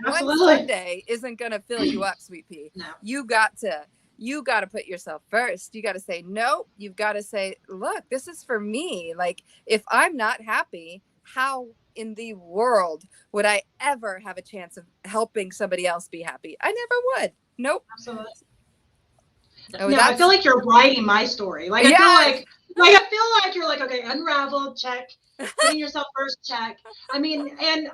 Speaker 2: one
Speaker 1: Absolutely.
Speaker 2: Sunday isn't going to fill you up, sweet pea.
Speaker 1: No,
Speaker 2: You got to put yourself first. You got to say no. You've got to say, look, this is for me. Like, if I'm not happy, how in the world would I ever have a chance of helping somebody else be happy? I never would. Nope.
Speaker 1: absolutely.
Speaker 2: Oh,
Speaker 1: No, I feel
Speaker 2: that's
Speaker 1: like you're writing my story. Like I feel
Speaker 2: yes.
Speaker 1: like you're like, okay, unravel, check, putting yourself first, check. I mean, and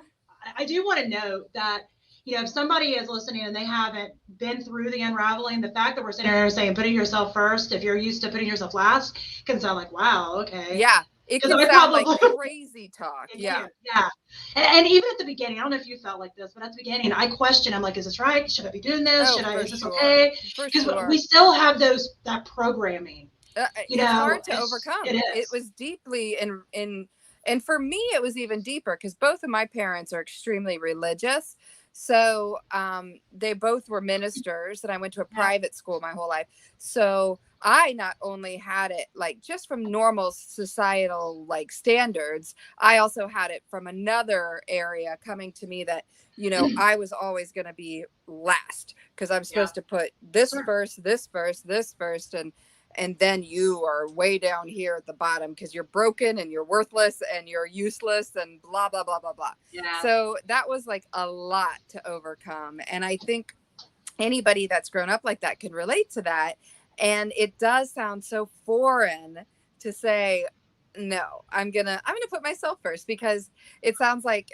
Speaker 1: I do want to note that, if somebody is listening and they haven't been through the unraveling, the fact that we're sitting here saying putting yourself first, if you're used to putting yourself last, can sound like, wow, okay.
Speaker 2: Yeah. It
Speaker 1: Because
Speaker 2: can
Speaker 1: I
Speaker 2: sound like
Speaker 1: probably
Speaker 2: crazy talk.
Speaker 1: it
Speaker 2: Yeah.
Speaker 1: can, yeah. And even at the beginning, I don't know if you felt like this, but at the beginning, I questioned. I'm like, is this right? Should I be doing this?
Speaker 2: Oh, for
Speaker 1: Is this
Speaker 2: sure.
Speaker 1: okay?
Speaker 2: For
Speaker 1: Because
Speaker 2: sure.
Speaker 1: we still have that programming.
Speaker 2: It's hard to
Speaker 1: It
Speaker 2: overcome. It
Speaker 1: is.
Speaker 2: was deeply in and for me it was even deeper, because both of my parents are extremely religious. So they both were ministers, and I went to a private school my whole life. So I not only had it like just from normal societal like standards, I also had it from another area coming to me that, you know, I was always going to be last because I'm supposed to put this first, this first, this first, and then you are way down here at the bottom because you're broken and you're worthless and you're useless and blah, blah, blah, blah, blah.
Speaker 1: Yeah.
Speaker 2: So that was like a lot to overcome. And I think anybody that's grown up like that can relate to that. And it does sound so foreign to say, no, I'm gonna put myself first, because it sounds like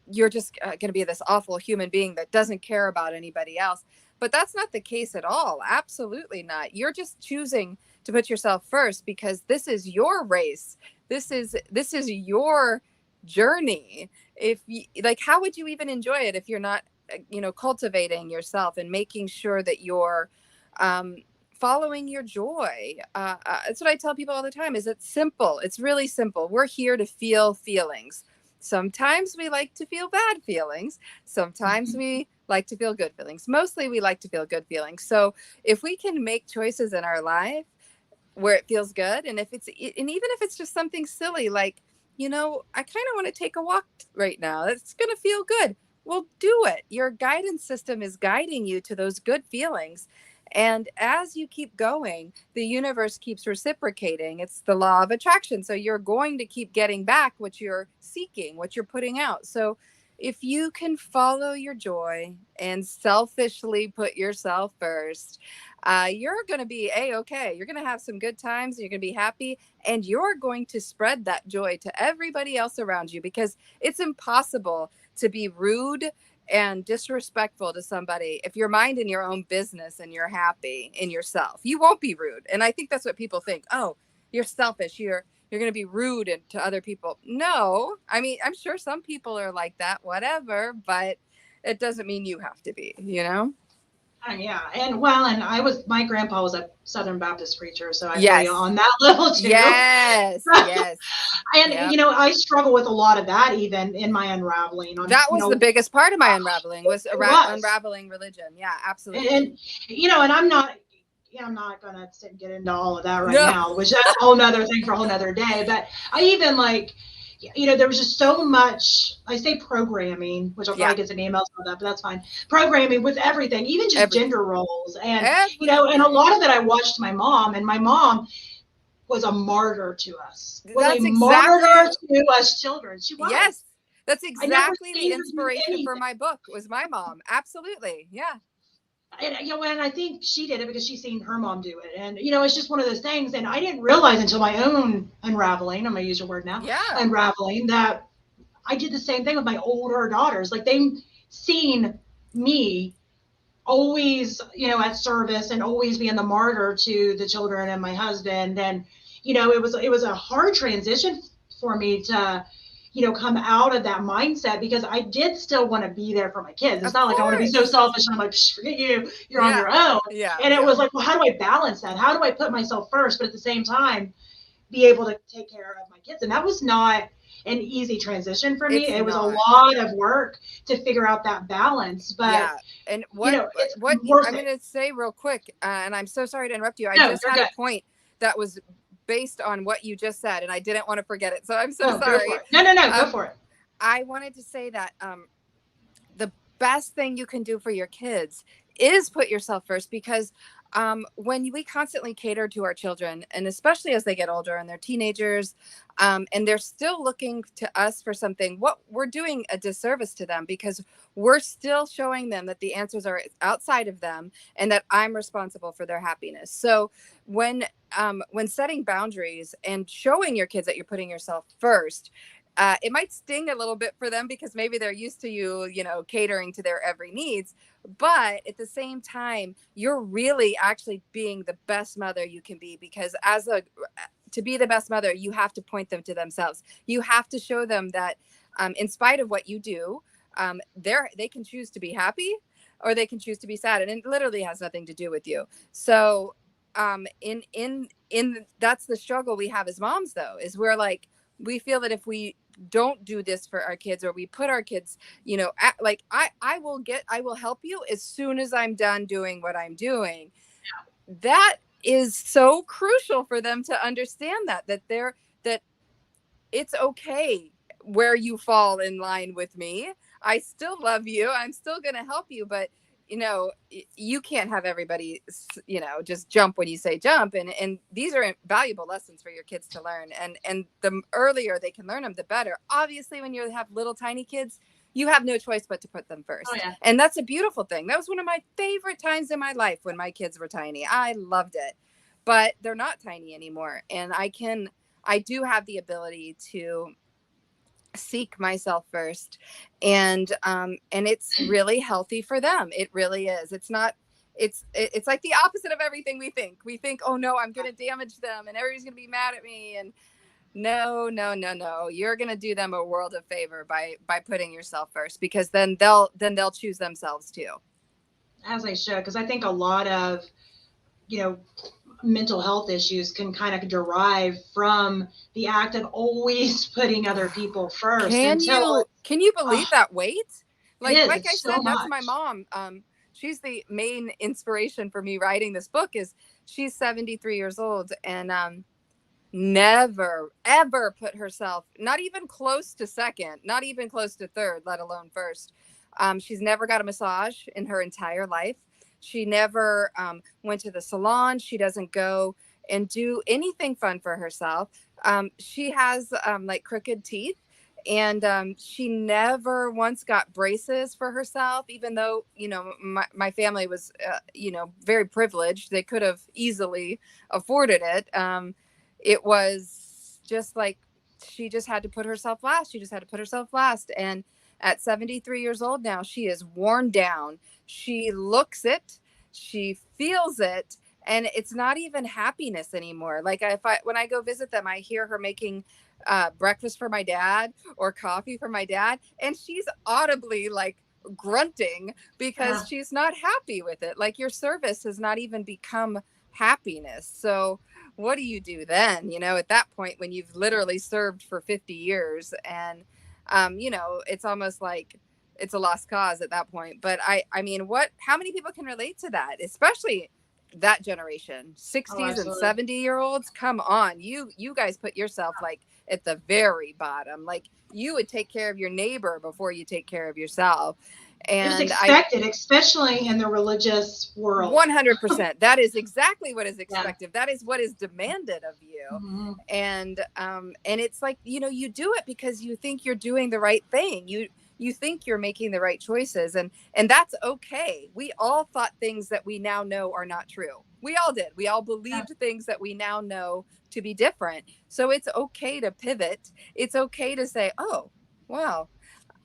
Speaker 2: you're just gonna be this awful human being that doesn't care about anybody else. But that's not the case at all. Absolutely not. You're just choosing to put yourself first because this is your race. This is your journey. If you, like, how would you even enjoy it if you're not, you know, cultivating yourself and making sure that you're following your joy? That's what I tell people all the time. Is it's simple. It's really simple. We're here to feel feelings. Sometimes we like to feel bad feelings. Sometimes we like to feel good feelings. Mostly we like to feel good feelings. So if we can make choices in our life where it feels good, and even if it's just something silly, like, you know, I kind of want to take a walk right now, it's going to feel good. Well, do it. Your guidance system is guiding you to those good feelings. And as you keep going, the universe keeps reciprocating. It's the law of attraction. So you're going to keep getting back what you're seeking, what you're putting out. So if you can follow your joy and selfishly put yourself first, you're going to be A-okay. You're going to have some good times. You're going to be happy, and you're going to spread that joy to everybody else around you, because it's impossible to be rude and disrespectful to somebody if you're minding your own business and you're happy in yourself. You won't be rude. And I think that's what people think. Oh, you're selfish. You're going to be rude to other people. No, I mean, I'm sure some people are like that, whatever, but it doesn't mean you have to be, you know?
Speaker 1: Yeah, and my grandpa was a Southern Baptist preacher, so I feel you
Speaker 2: Yes.
Speaker 1: on that level too.
Speaker 2: Yes. Yes.
Speaker 1: And
Speaker 2: Yep.
Speaker 1: you know, I struggle with a lot of that even in my unraveling.
Speaker 2: That was the biggest part of my unraveling, was
Speaker 1: was.
Speaker 2: unraveling religion. Yeah, absolutely.
Speaker 1: And you know, and I'm not gonna sit and get into all of that right
Speaker 2: No.
Speaker 1: now, which that's a whole nother thing for a whole nother day. But I even like, you know, there was just so much, I say programming, which I'll probably get some emails on that, but that's fine. Programming with everything, even just gender roles. And, you know, and a lot of it I watched my mom, and my mom was a martyr to us, martyr to us children. She was.
Speaker 2: Yes. That's exactly the inspiration for my book, was my mom. Absolutely. Yeah.
Speaker 1: And you know, and I think she did it because she's seen her mom do it, and you know, it's just one of those things. And I didn't realize until my own unraveling. I'm gonna use your word now.
Speaker 2: Yeah.
Speaker 1: Unraveling, that I did the same thing with my older daughters. Like, they seen me always, you know, at service and always being the martyr to the children and my husband. And you know, it was a hard transition for me to, you know, come out of that mindset, because I did still want to be there for my kids. It's not like I want to be so selfish and I'm like, forget you, you're on your own.
Speaker 2: Yeah.
Speaker 1: And it was like, well, how do I balance that? How do I put myself first, but at the same time be able to take care of my kids? And that was not an easy transition for me. It was a lot of work to figure out that balance. But
Speaker 2: yeah. And what,
Speaker 1: you know,
Speaker 2: what I'm going to say real quick, and I'm so sorry to interrupt you. I just had a point that was based on what you just said, and I didn't want to forget it. So I'm so sorry.
Speaker 1: No, go for it.
Speaker 2: I wanted to say that the best thing you can do for your kids is put yourself first, because when we constantly cater to our children, and especially as they get older and they're teenagers, and they're still looking to us for something, what we're doing a disservice to them, because we're still showing them that the answers are outside of them and that I'm responsible for their happiness. So when setting boundaries and showing your kids that you're putting yourself first, it might sting a little bit for them, because maybe they're used to you, you know, catering to their every needs. But at the same time, you're really actually being the best mother you can be, because to be the best mother, you have to point them to themselves. You have to show them that in spite of what you do, they can choose to be happy or they can choose to be sad. And it literally has nothing to do with you. So in that's the struggle we have as moms, though, is we're like, we feel that if we don't do this for our kids, or we put our kids, like I will help you as soon as I'm done doing what I'm doing. That is so crucial for them to understand that it's okay where you fall in line with me. I still love you. I'm still going to help you, but you can't have everybody, just jump when you say jump. And these are valuable lessons for your kids to learn. And the earlier they can learn them, the better. Obviously, when you have little tiny kids, you have no choice but to put them first.
Speaker 1: Oh, yeah.
Speaker 2: And that's a beautiful thing. That was one of my favorite times in my life when my kids were tiny. I loved it, but they're not tiny anymore. And I do have the ability to seek myself first, and it's really healthy for them. It really is. It's not. It's like the opposite of everything we think. We think, oh no, I'm going to damage them, and everybody's going to be mad at me. And no, no, no, no. You're going to do them a world of favor by putting yourself first, because then they'll choose themselves too.
Speaker 1: As they should, because I think a lot of, mental health issues can kind of derive from the act of always putting other people first.
Speaker 2: Can you believe that weight? Like I said, that's my mom. She's the main inspiration for me writing this book. She's 73 years old, and never ever put herself, not even close to second, not even close to third, let alone first. She's never got a massage in her entire life. She never went to the salon. She doesn't go and do anything fun for herself. She has like crooked teeth, and she never once got braces for herself, even though, my family was, very privileged. They could have easily afforded it. It was just like, she just had to put herself last. She just had to put herself last. And at 73 years old now, she is worn down. She looks it, she feels it, and it's not even happiness anymore. Like when I go visit them, I hear her making breakfast for my dad or coffee for my dad, and she's audibly like grunting because she's not happy with it. Like, your service has not even become happiness. So what do you do then, at that point, when you've literally served for 50 years and it's almost like it's a lost cause at that point. But I mean, how many people can relate to that, especially that generation, 60s and 70-year-olds? Come on, you guys put yourself like at the very bottom. Like, you would take care of your neighbor before you take care of yourself. And
Speaker 1: it was expected, especially in the religious world.
Speaker 2: 100%. That is exactly what is expected. Yeah. That is what is demanded of you.
Speaker 1: Mm-hmm.
Speaker 2: And it's like, you do it because you think you're doing the right thing. You think you're making the right choices, and that's okay. We all thought things that we now know are not true. We all did. We all believed things that we now know to be different. So it's okay to pivot. It's okay to say, oh, wow,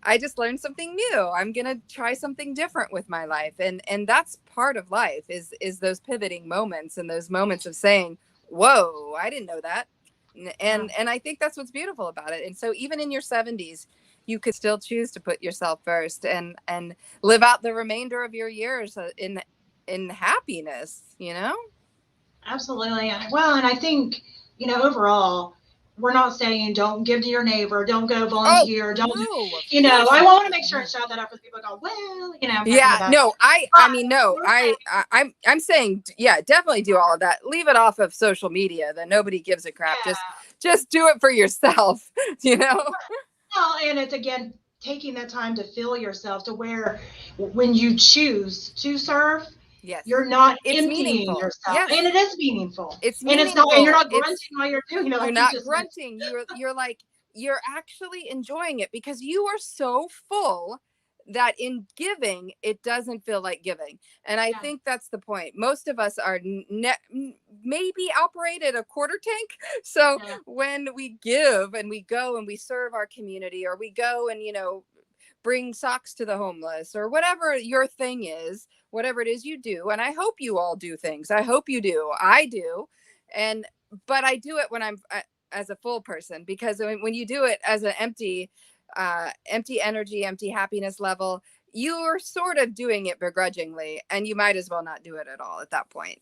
Speaker 2: I just learned something new. I'm going to try something different with my life. And that's part of life, is those pivoting moments, and those moments of saying, whoa, I didn't know that. And I think that's what's beautiful about it. And so even in your 70s, you could still choose to put yourself first and live out the remainder of your years in happiness,
Speaker 1: Absolutely. Well, and I think, overall, we're not saying don't give to your neighbor, don't go volunteer, I want to make sure I shout that out for people go, well,
Speaker 2: I'm saying, definitely do all of that. Leave it off of social media, that nobody gives a crap. Just do it for yourself,
Speaker 1: Well, and it's, again, taking that time to feel yourself, to where when you choose to serve,
Speaker 2: yes,
Speaker 1: you're not emptying yourself. Yes. And it is meaningful.
Speaker 2: It's meaningful.
Speaker 1: And you're not grunting while you're doing it.
Speaker 2: You're not grunting. You're like, you're actually enjoying it, because you are so full that in giving, it doesn't feel like giving. And I think that's the point. Most of us are maybe operate at a quarter tank. So when we give and we go and we serve our community, or we go and, bring socks to the homeless, or whatever your thing is, whatever it is you do. And I hope you all do things. I hope you do. I do. But I do it when I'm as a full person, because when you do it as an empty energy, empty happiness level, you're sort of doing it begrudgingly, and you might as well not do it at all at that point.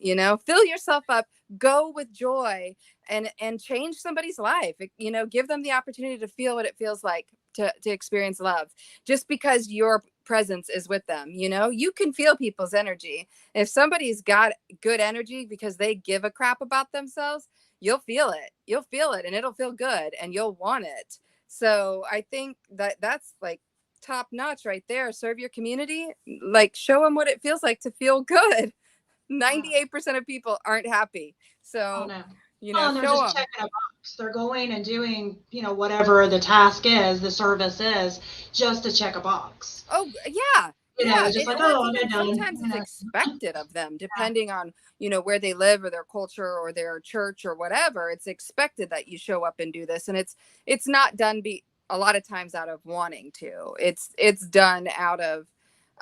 Speaker 2: Fill yourself up, go with joy, and change somebody's life. Give them the opportunity to feel what it feels like to experience love, just because your presence is with them. You can feel people's energy. If somebody's got good energy because they give a crap about themselves, you'll feel it and it'll feel good and you'll want it. So I think that's like top notch right there. Serve your community, like show them what it feels like to feel good.
Speaker 1: Yeah.
Speaker 2: 98% of people aren't happy.
Speaker 1: Oh
Speaker 2: So,
Speaker 1: no. Oh, and they're
Speaker 2: show
Speaker 1: just
Speaker 2: them.
Speaker 1: checking a box. They're going and doing, whatever the task is, the service is, just to check a box.
Speaker 2: Oh, yeah.
Speaker 1: Just like,
Speaker 2: Or it's
Speaker 1: oh, I
Speaker 2: even
Speaker 1: got done.
Speaker 2: sometimes it's expected of them, depending on, where they live or their culture or their church or whatever. It's expected that you show up and do this. And it's not done a lot of times out of wanting to. It's done out of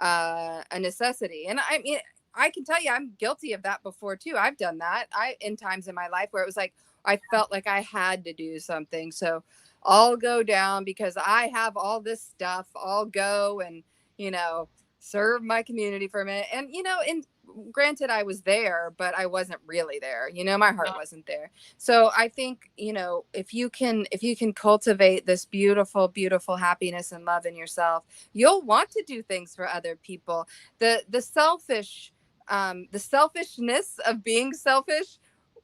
Speaker 2: a necessity. And I mean, I can tell you, I'm guilty of that before too. I've done that. In times in my life where it was like, I felt like I had to do something. So I'll go down because I have all this stuff. I'll go and, you know, serve my community for a minute. And, and granted, I was there, but I wasn't really there. My heart wasn't there. So I think, if you can cultivate this beautiful, beautiful happiness and love in yourself, you'll want to do things for other people. The selfishness of being selfish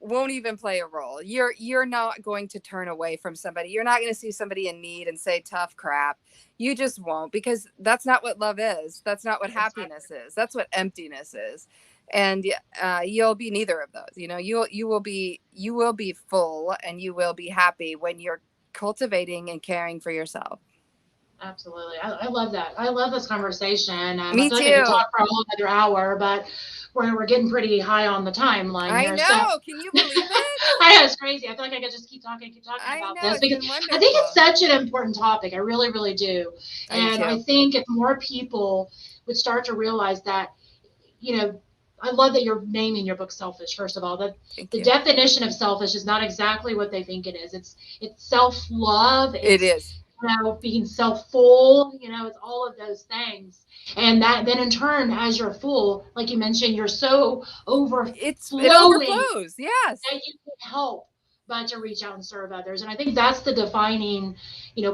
Speaker 2: won't even play a role. You're not going to turn away from somebody. You're not going to see somebody in need and say tough crap. You just won't, because that's not what love is. That's not what happiness is. That's what emptiness is. And you'll be neither of those. You will be full and you will be happy when you're cultivating and caring for yourself.
Speaker 1: Absolutely. I love that. I love this conversation. I
Speaker 2: Me
Speaker 1: feel like I could
Speaker 2: too.
Speaker 1: talk for a whole other hour, but we're getting pretty high on the timeline
Speaker 2: I
Speaker 1: here. So
Speaker 2: know. Can you believe it?
Speaker 1: I know it's crazy. I feel like I could just keep talking
Speaker 2: I
Speaker 1: about
Speaker 2: know.
Speaker 1: this
Speaker 2: It's
Speaker 1: because
Speaker 2: been
Speaker 1: I think it's
Speaker 2: wonderful.
Speaker 1: such an important topic. I really, really do.
Speaker 2: I do
Speaker 1: And I
Speaker 2: too.
Speaker 1: think if more people would start to realize that, you know, I love that you're naming your book selfish, first of all. That
Speaker 2: Thank
Speaker 1: the
Speaker 2: you.
Speaker 1: definition of selfish is not exactly what they think it is. It's self-love.
Speaker 2: It
Speaker 1: It's
Speaker 2: is.
Speaker 1: being self-full, it's all of those things. And that then in turn, as you're full, like you mentioned, you're so
Speaker 2: It
Speaker 1: overflowing
Speaker 2: overflows. Yes.
Speaker 1: that you can help but to reach out and serve others. And I think that's the defining,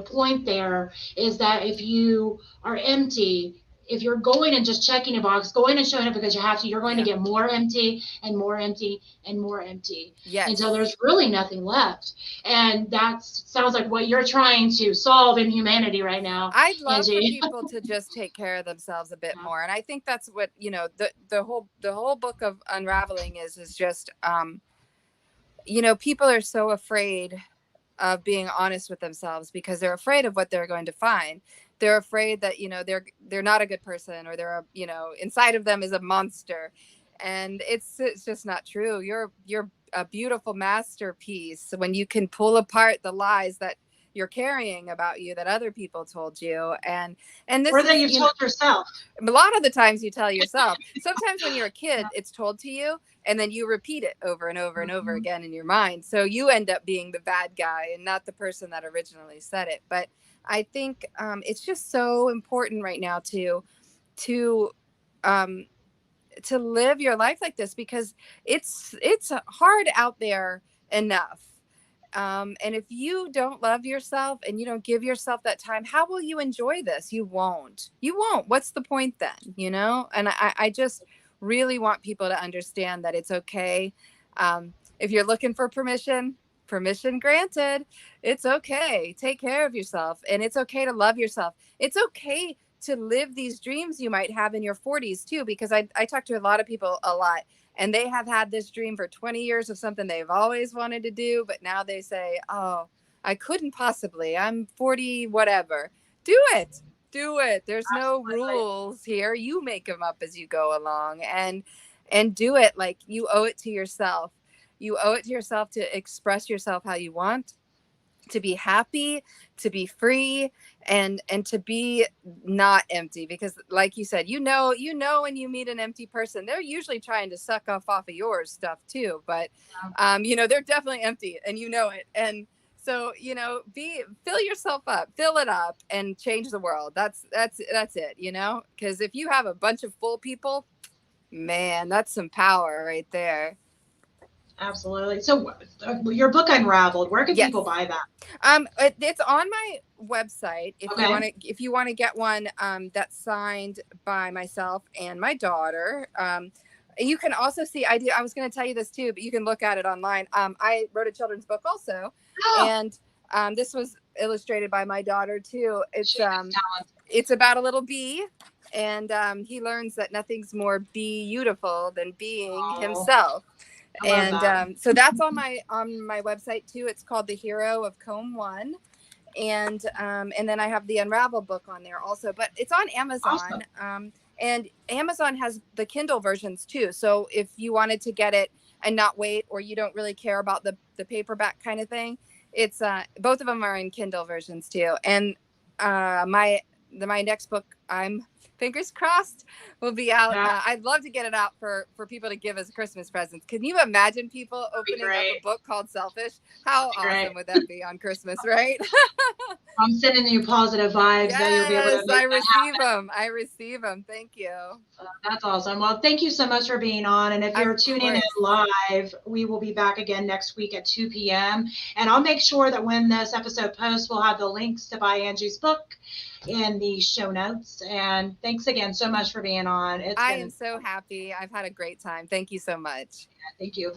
Speaker 1: point there, is that if you are empty, if you're going and just checking a box, going and showing up because you have to, you're going to
Speaker 2: Yeah.
Speaker 1: get more empty and more empty and more empty until
Speaker 2: Yes.
Speaker 1: there's really nothing left. And that sounds like what you're trying to solve in humanity right now,
Speaker 2: I'd love for
Speaker 1: Angie.
Speaker 2: people to just take care of themselves a bit
Speaker 1: Yeah.
Speaker 2: more. And I think that's what, the whole book of Unraveling is just people are so afraid of being honest with themselves because they're afraid of what they're going to find. They're afraid that, they're not a good person, or inside of them is a monster. And it's just not true. You're a beautiful masterpiece when you can pull apart the lies that you're carrying about you that other people told you. And this
Speaker 1: Or that
Speaker 2: is,
Speaker 1: you've told yourself.
Speaker 2: a lot of the times you tell yourself. Sometimes when you're a kid, it's told to you, and then you repeat it over and over and over
Speaker 1: Mhm.
Speaker 2: again in your mind. So you end up being the bad guy and not the person that originally said it. But I think it's just so important right now to um, to live your life like this, because it's hard out there enough. And if you don't love yourself and you don't give yourself that time, how will you enjoy this? You won't. What's the point then? And I just really want people to understand that it's okay. If you're looking for permission granted. It's okay. Take care of yourself, and it's okay to love yourself. It's okay to live these dreams you might have in your 40s too, because I talk to a lot of people a lot, and they have had this dream for 20 years of something they've always wanted to do, but now they say, oh, I couldn't possibly, I'm 40 whatever. Do it. There's no
Speaker 1: Absolutely.
Speaker 2: rules here. You make them up as you go along, and do it. Like, you owe it to yourself. You owe it to yourself to express yourself how you want, to be happy, to be free, and to be not empty. Because like you said, when you meet an empty person, they're usually trying to suck off of yours stuff too. But they're definitely empty, and you know it. And So, fill yourself up, fill it up, and change the world. That's it, because if you have a bunch of full people, man, that's some power right there.
Speaker 1: Absolutely. So your book Unraveled, where can
Speaker 2: Yes.
Speaker 1: people buy that?
Speaker 2: It's on my website.
Speaker 1: Okay.
Speaker 2: If you want to get one that's signed by myself and my daughter. You can also see, I was going to tell you this too, but you can look at it online. I wrote a children's book also,
Speaker 1: Oh,
Speaker 2: and this was illustrated by my daughter too.
Speaker 1: she is talented.
Speaker 2: It's about a little bee, and he learns that nothing's more beautiful than being
Speaker 1: Oh,
Speaker 2: himself.
Speaker 1: I love
Speaker 2: And
Speaker 1: that.
Speaker 2: so that's on my website too. It's called The Hero of Comb One, and then I have the Unravel book on there also. But it's on Amazon,
Speaker 1: Awesome.
Speaker 2: and Amazon has the Kindle versions too. So if you wanted to get it and not wait, or you don't really care about the paperback kind of thing, it's both of them are in Kindle versions too. And my next book, I'm fingers crossed, will be out.
Speaker 1: That
Speaker 2: I'd love to get it out for people to give as Christmas presents. Can you imagine people
Speaker 1: would be
Speaker 2: opening up a
Speaker 1: great.
Speaker 2: book called Selfish? How
Speaker 1: Great.
Speaker 2: awesome would that be on Christmas, right?
Speaker 1: I'm sending you positive vibes that you'll be able to
Speaker 2: Yes,
Speaker 1: make that happen.
Speaker 2: I receive them. Thank you.
Speaker 1: That's awesome. Well, thank you so much for being on. And if
Speaker 2: Of
Speaker 1: you're tuning in
Speaker 2: course.
Speaker 1: live, we will be back again next week at 2 p.m. And I'll make sure that when this episode posts, we'll have the links to buy Angie's book in the show notes. And thanks again so much for being on.
Speaker 2: I am so happy. I've had a great time. Thank you so much.
Speaker 1: Thank you.